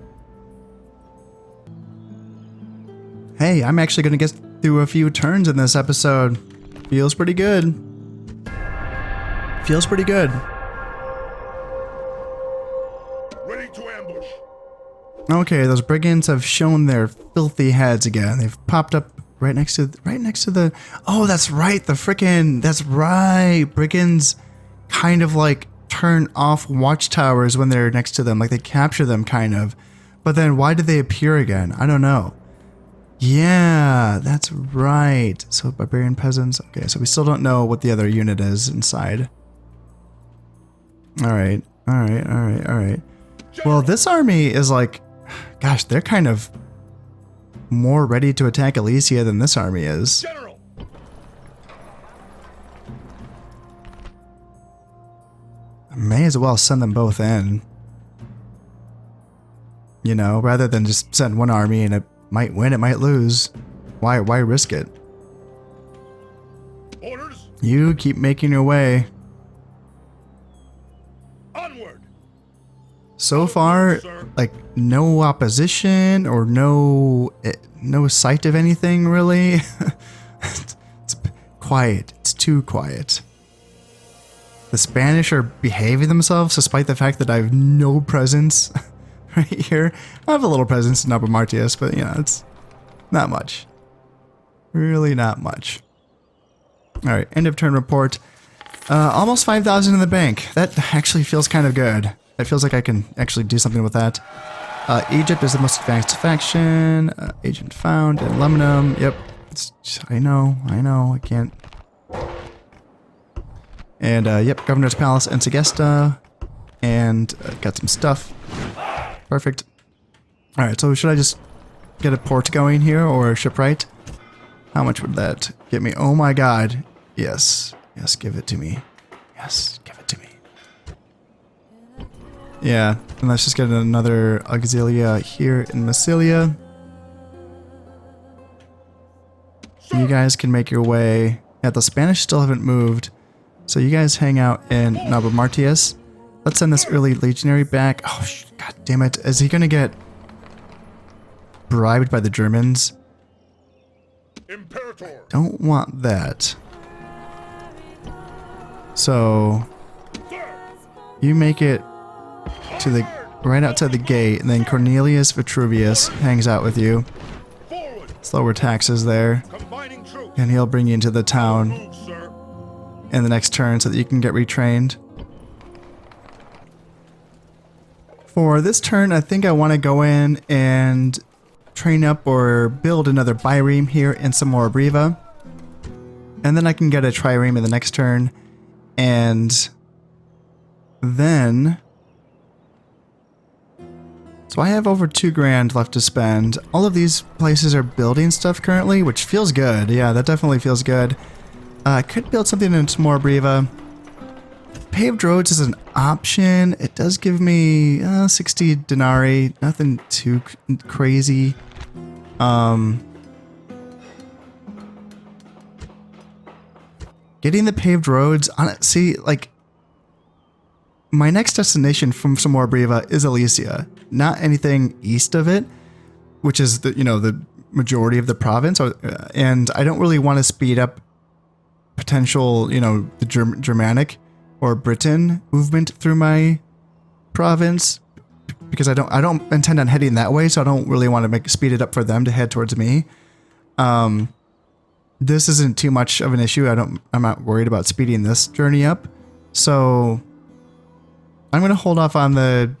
Hey, I'm actually going to get through a few turns in this episode. Feels pretty good. Feels pretty good. Ready to ambush. Okay, those brigands have shown their filthy heads again. They've popped up right next to the... Oh, that's right. That's right. Brigands kind of like turn off watchtowers when they're next to them. Like they capture them kind of. But then why did they appear again? I don't know. Yeah, that's right. So barbarian peasants. Okay, so we still don't know what the other unit is inside. All right. Well, this army is like... Gosh, they're kind of more ready to attack Elysia than this army is. General. I may as well send them both in. You know, rather than just send one army and it might win, it might lose. Why risk it? Orders. You keep making your way. Onward. So far, like no opposition or no sight of anything really. It's quiet. It's too quiet. The Spanish are behaving themselves despite the fact that I have no presence right here. I have a little presence in Upper Martius, but yeah, it's not much. Really not much. All right, end of turn report. Almost 5,000 in the bank. That actually feels kind of good. It feels like I can actually do something with that. Egypt is the most advanced faction. Agent found in Lebanon. Yep. I know. I can't. And, yep, Governor's Palace and Segesta. And got some stuff. Perfect. Alright, so should I just get a port going here or a shipwright? How much would that get me? Oh my god. Yes. Yes, give it to me. Yes, give it to me. Yeah, and let's just get another auxilia here in Massilia. You guys can make your way. Yeah, the Spanish still haven't moved. So you guys hang out in Nabomartius. Let's send this early legionary back. Oh, god damn it. Is he going to get bribed by the Germans? Imperator. Don't want that. So you make it to the right outside the gate, and then Cornelius Vitruvius hangs out with you. Forward. Let's lower taxes there, Combining troops. and he'll bring you into the town Move, sir. in the next turn so that you can get retrained. For this turn, I think I want to go in and train up or build another bireme here in some more Briva. And then I can get a trireme in the next turn. And then... So I have over 2 grand left to spend. All of these places are building stuff currently, which feels good. Yeah, that definitely feels good. I could build something in some more Briva. Paved roads is an option. It does give me 60 denarii. Nothing too crazy. Getting the paved roads on it. See, like, my next destination from some more Briva is Alesia. Not anything east of it, which is the the majority of the province. And I don't really want to speed up potential the Germanic or Britain movement through my province, because I don't intend on heading that way, so I don't really want to speed it up for them to head towards me. This isn't too much of an issue. I'm not worried about speeding this journey up. So I'm going to hold off on the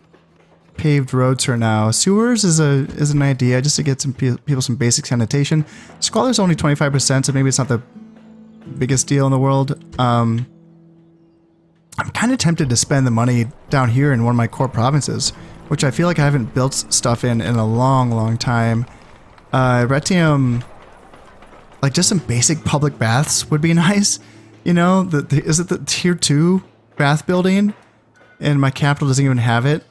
paved roads for now. Sewers is an idea, just to get some people some basic sanitation. Squalor's only 25%, so maybe it's not the biggest deal in the world. I'm kind of tempted to spend the money down here in one of my core provinces, which I feel like I haven't built stuff in a long time. Retium, like just some basic public baths would be nice. Is it the tier 2 bath building? And my capital doesn't even have it.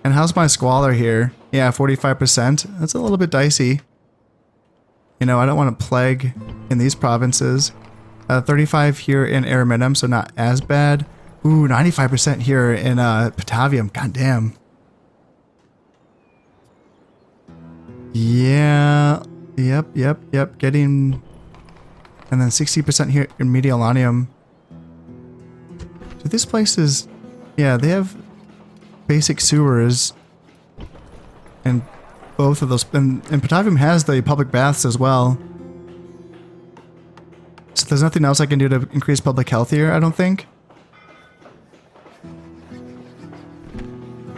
And how's my squalor here? Yeah, 45%. That's a little bit dicey. I don't want to plague in these provinces. 35 here in Ariminum, so not as bad. Ooh, 95% here in Patavium. God damn. Yeah. Yep. Getting... And then 60% here in Mediolanium. So these places... Yeah, they have basic sewers. And both of those... And Patavium has the public baths as well. So there's nothing else I can do to increase public health here, I don't think.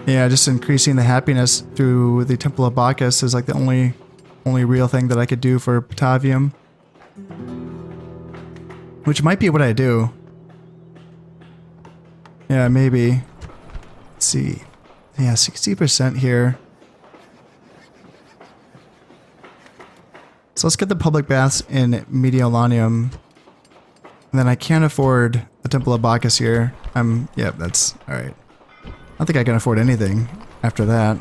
Yeah, just increasing the happiness through the Temple of Bacchus is like the only real thing that I could do for Patavium. Which might be what I do. Yeah, maybe. Let's see. Yeah, 60% here. So let's get the public baths in Mediolanium. And then I can't afford the Temple of Bacchus here. Yeah, that's alright. I don't think I can afford anything after that.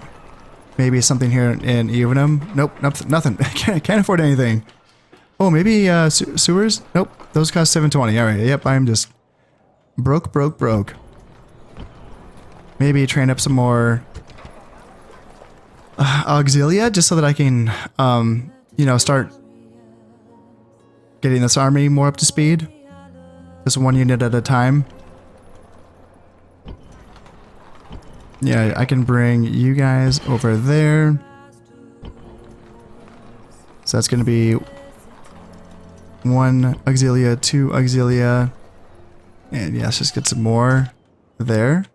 Maybe something here in Evenum. Nope, nothing. Can't afford anything. Oh, maybe sewers? Nope, those cost 720. Alright, yep, I'm just broke. Maybe train up some more auxilia, just so that I can, start getting this army more up to speed. Just one unit at a time. Yeah, I can bring you guys over there. So that's going to be 1 auxilia, 2 auxilia. And yeah, let's just get some more there.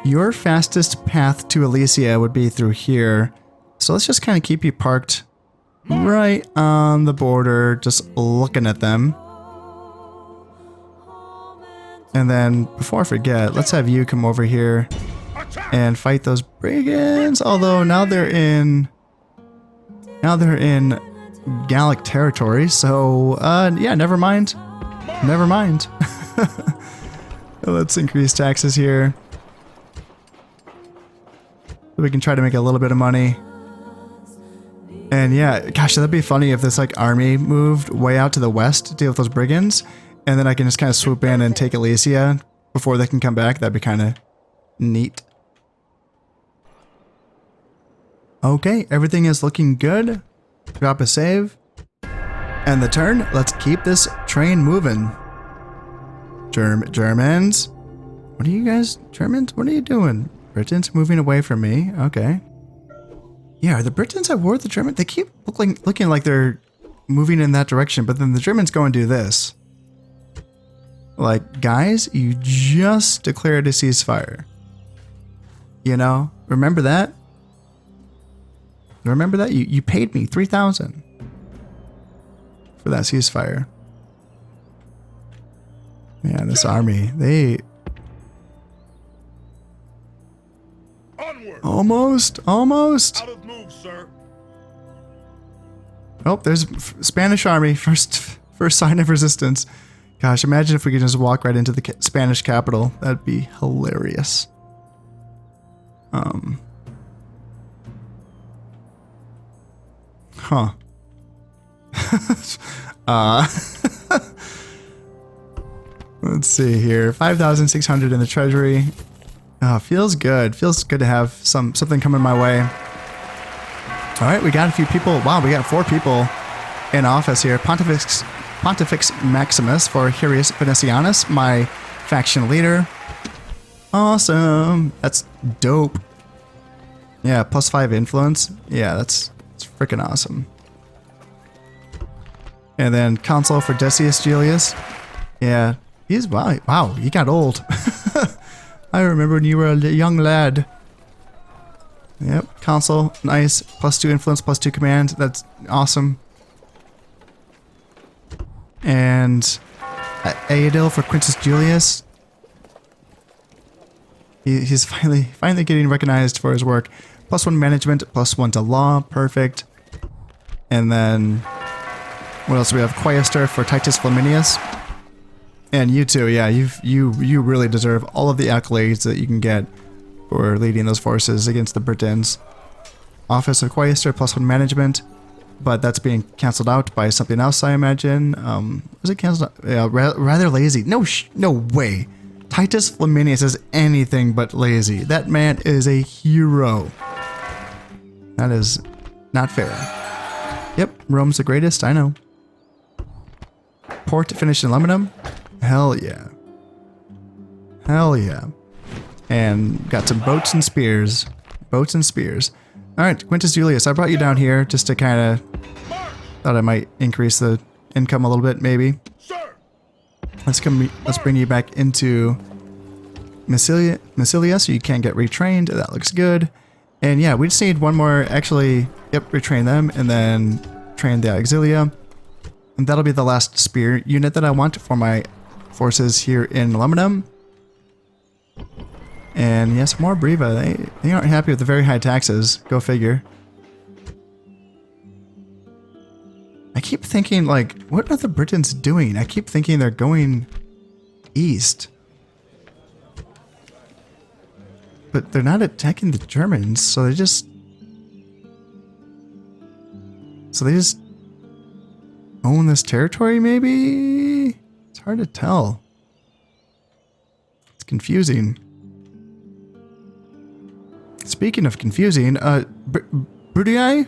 Your fastest path to Alesia would be through here. So let's just kind of keep you parked right on the border, just looking at them. And then, before I forget, let's have you come over here and fight those brigands. Although now they're in Gallic territory, so yeah, never mind. Never mind. Let's increase taxes here. We can try to make a little bit of money. And yeah, gosh, that'd be funny if this like army moved way out to the west to deal with those brigands, and then I can just kind of swoop in and take Elysia before they can come back. That'd be kind of neat. Okay, everything is looking good. Drop a save. And the turn. Let's keep this train moving. Germans? What are you guys? Germans? What are you doing? Britons moving away from me. Okay. Yeah, are the Britons at war with the Germans? They keep looking like they're moving in that direction, but then the Germans go and do this. Like, guys, you just declared a ceasefire. You know? Remember that? Remember that? You paid me 3,000 for that ceasefire. Yeah, this army, they... Onward. Almost. Out of move, sir. Oh, there's Spanish army. First sign of resistance. Gosh, imagine if we could just walk right into the Spanish capital. That'd be hilarious. Huh. Let's see here. 5,600 in the treasury. Feels good. Feels good to have something coming my way. All right, we got a few people. Wow, we got 4 people in office here. Pontifex Maximus for Herius Venetianus, my faction leader. Awesome. That's dope. Yeah, +5 influence. Yeah, that's freaking awesome. And then Consul for Decius Julius. Yeah, he's wow, he got old. I remember when you were a young lad. Yep, Consul, nice. +2 influence, +2 command. That's awesome. And Aedil for Quintus Julius. He's finally getting recognized for his work. +1 management, +1 to law, perfect. And then what else do we have? Quaestor for Titus Flaminius. And you too, yeah, you really deserve all of the accolades that you can get for leading those forces against the Britons. Office of Quaestor, +1 management, but that's being cancelled out by something else, I imagine. Was it cancelled? Yeah, rather lazy. No way. Titus Flaminius is anything but lazy. That man is a hero. That is not fair. Yep, Rome's the greatest, I know. Port finished in aluminum. Hell yeah. Hell yeah. And got some boats and spears. Boats and spears. Alright, Quintus Julius, I brought you down here just to kind of... Thought I might increase the income a little bit, maybe. Sir. Let's bring you back into Massilia so you can get retrained. That looks good. And yeah, we just need one more, actually, yep, retrain them, and then train the Auxilia. And that'll be the last spear unit that I want for my forces here in Aluminum. And yes, more Breva. They aren't happy with the very high taxes. Go figure. I keep thinking, like, what are the Britons doing? I keep thinking they're going east. But they're not attacking the Germans, so they just own this territory, maybe? It's hard to tell. It's confusing. Speaking of confusing, Julii?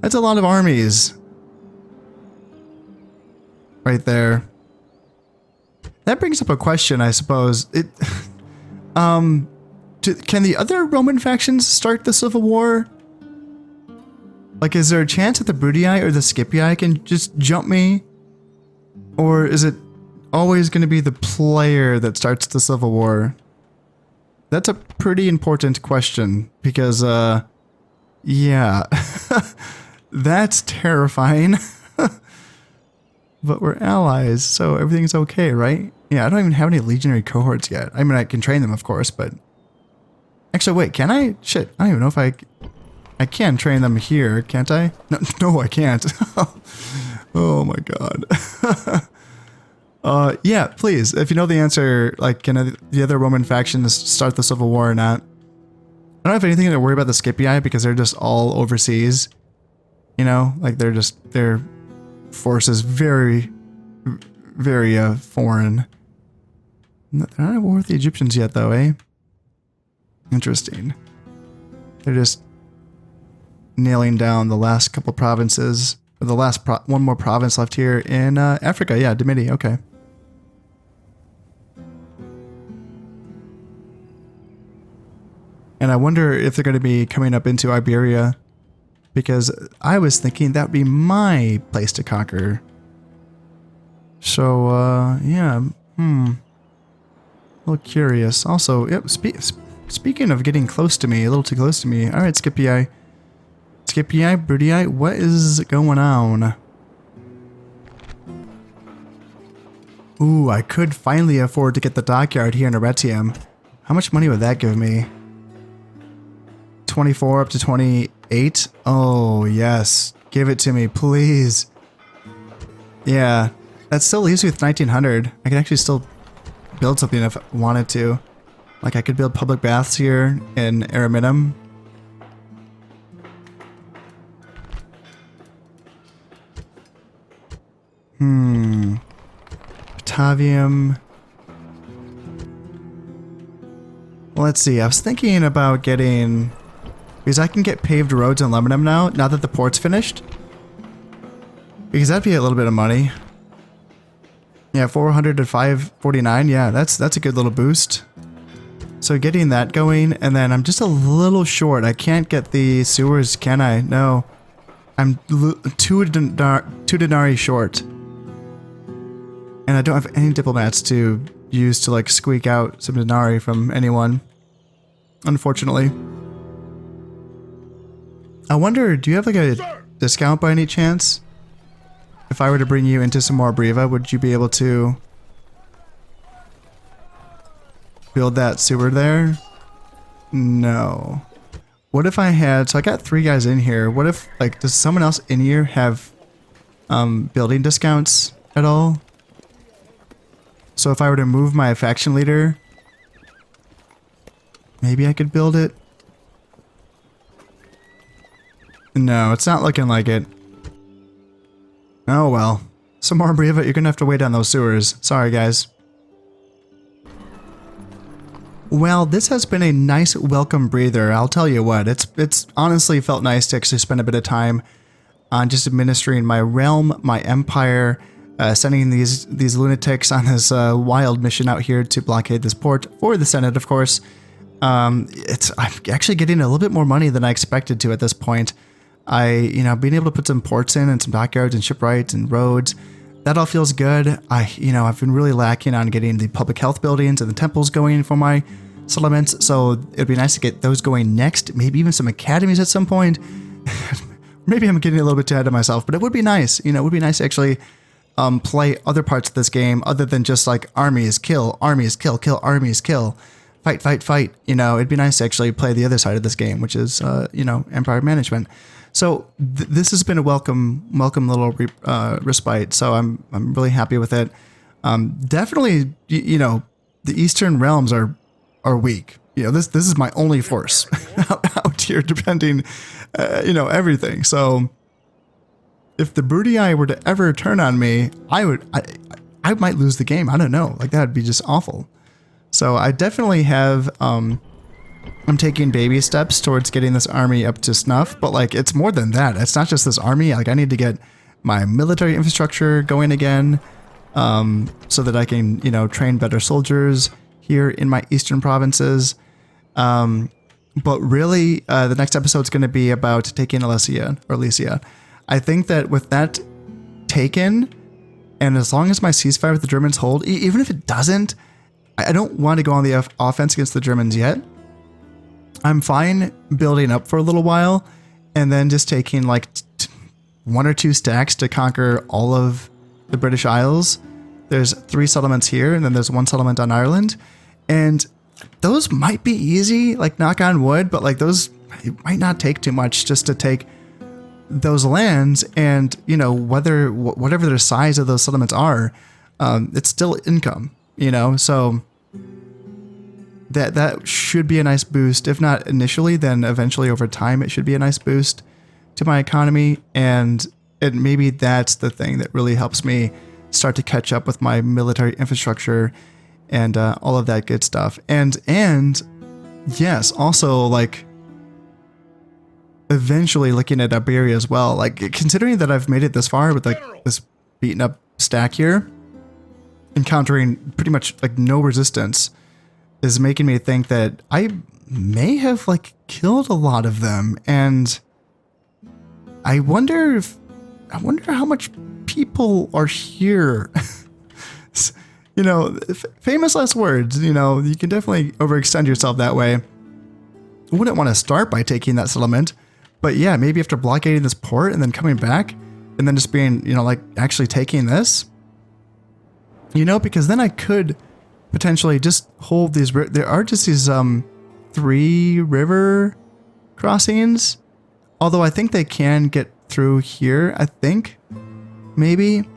That's a lot of armies. Right there. That brings up a question, I suppose. Can the other Roman factions start the civil war? Like, is there a chance that the Bruttii or the Scipii can just jump me? Or is it always going to be the player that starts the civil war? That's a pretty important question, because, yeah. That's terrifying. But we're allies, so everything's okay, right? Yeah, I don't even have any legionary cohorts yet. I mean, I can train them, of course, but... Actually, wait, can I? Shit, I don't even know if I... I can train them here, can't I? No, no, I can't. Oh my god. Yeah, please, if you know the answer, like, can the other Roman factions start the civil war or not? I don't have anything to worry about the Scipii because they're just all overseas. You know, like their force is very, very foreign. They're not at war with the Egyptians yet, though, eh? Interesting. They're just nailing down the last couple provinces. Or the last one more province left here in Africa. Yeah, Dimity. Okay. And I wonder if they're going to be coming up into Iberia, because I was thinking that would be my place to conquer. So, yeah, a little curious. Also, yep, speaking of getting close to me, a little too close to me. All right, Scipii. Scipii, Brudii, what is going on? Ooh, I could finally afford to get the dockyard here in Arretium. How much money would that give me? 24 up to 28? Oh, yes. Give it to me, please. Yeah, that still leaves me with 1900. I could actually still build something if I wanted to. Like, I could build public baths here in Ariminum. Batavium. Well, let's see. I was thinking about getting... Because I can get paved roads in Lebanon now that the port's finished. Because that'd be a little bit of money. Yeah, 400 to 549. Yeah, that's a good little boost. So getting that going, and then I'm just a little short. I can't get the sewers, can I? No. I'm two denarii short. And I don't have any diplomats to use to, like, squeak out some denarii from anyone. Unfortunately. I wonder, do you have, like, a discount by any chance? If I were to bring you into some more Breva, would you be able to build that sewer there? No. What if I had, so I got 3 guys in here. What if, like, does someone else in here have building discounts at all? So if I were to move my faction leader, maybe I could build it? No, it's not looking like it. Oh well. Some more Breva, you're gonna have to wait on those sewers. Sorry, guys. Well, this has been a nice welcome breather. I'll tell you what, it's honestly felt nice to actually spend a bit of time on just administering my realm, my empire, sending these lunatics on this wild mission out here to blockade this port for the Senate, of course. I'm actually getting a little bit more money than I expected to at this point. Being able to put some ports in and some dockyards and shipwrights and roads, that all feels good. I've been really lacking on getting the public health buildings and the temples going for my settlements, so it'd be nice to get those going next. Maybe even some academies at some point. Maybe I'm getting a little bit too ahead of myself, but it would be nice. It would be nice to actually play other parts of this game other than just like armies kill, kill, armies kill, fight, fight, fight. It'd be nice to actually play the other side of this game, which is empire management. So this has been a welcome little respite. So I'm really happy with it. Definitely, the Eastern realms are weak. This is my only force out here, depending, everything. So if the Brudii were to ever turn on me, I might lose the game. I don't know. Like, that would be just awful. So I definitely have. I'm taking baby steps towards getting this army up to snuff, but like, it's more than that. It's not just this army. Like, I need to get my military infrastructure going again, so that I can, train better soldiers here in my eastern provinces. But really, the next episode is going to be about taking Alesia. I think that with that taken, and as long as my ceasefire with the Germans hold, even if it doesn't, I don't want to go on the offense against the Germans yet. I'm fine building up for a little while and then just taking like 1 or 2 stacks to conquer all of the British Isles. There's 3 settlements here, and then there's 1 settlement on Ireland. And those might be easy, like, knock on wood, but like, those it might not take too much just to take those lands, and you know, whatever the size of those settlements are, it's still income, you know. So that should be a nice boost. If not initially, then eventually over time it should be a nice boost to my economy, and maybe that's the thing that really helps me start to catch up with my military infrastructure and all of that good stuff. And yes, also like eventually looking at Iberia as well. Like, considering that I've made it this far with like this beaten up stack here, encountering pretty much like no resistance, is making me think that I may have like killed a lot of them. And I wonder how much people are here. You know, famous last words, you know, you can definitely overextend yourself that way. I wouldn't want to start by taking that settlement, but yeah, maybe after blockading this port and then coming back and then just being, you know, like actually taking this, you know, because then I could potentially just hold these. There are just these 3 river crossings, although I think they can get through here, I think, maybe.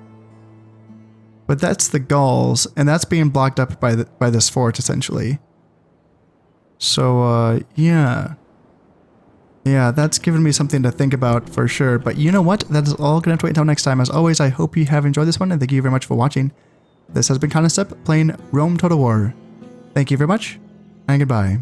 But that's the Gauls, and that's being blocked up by this fort, essentially. So, yeah. Yeah, that's given me something to think about for sure. But you know what? That is all going to have to wait until next time. As always, I hope you have enjoyed this one, and thank you very much for watching. This has been Constep playing Rome Total War. Thank you very much, and goodbye.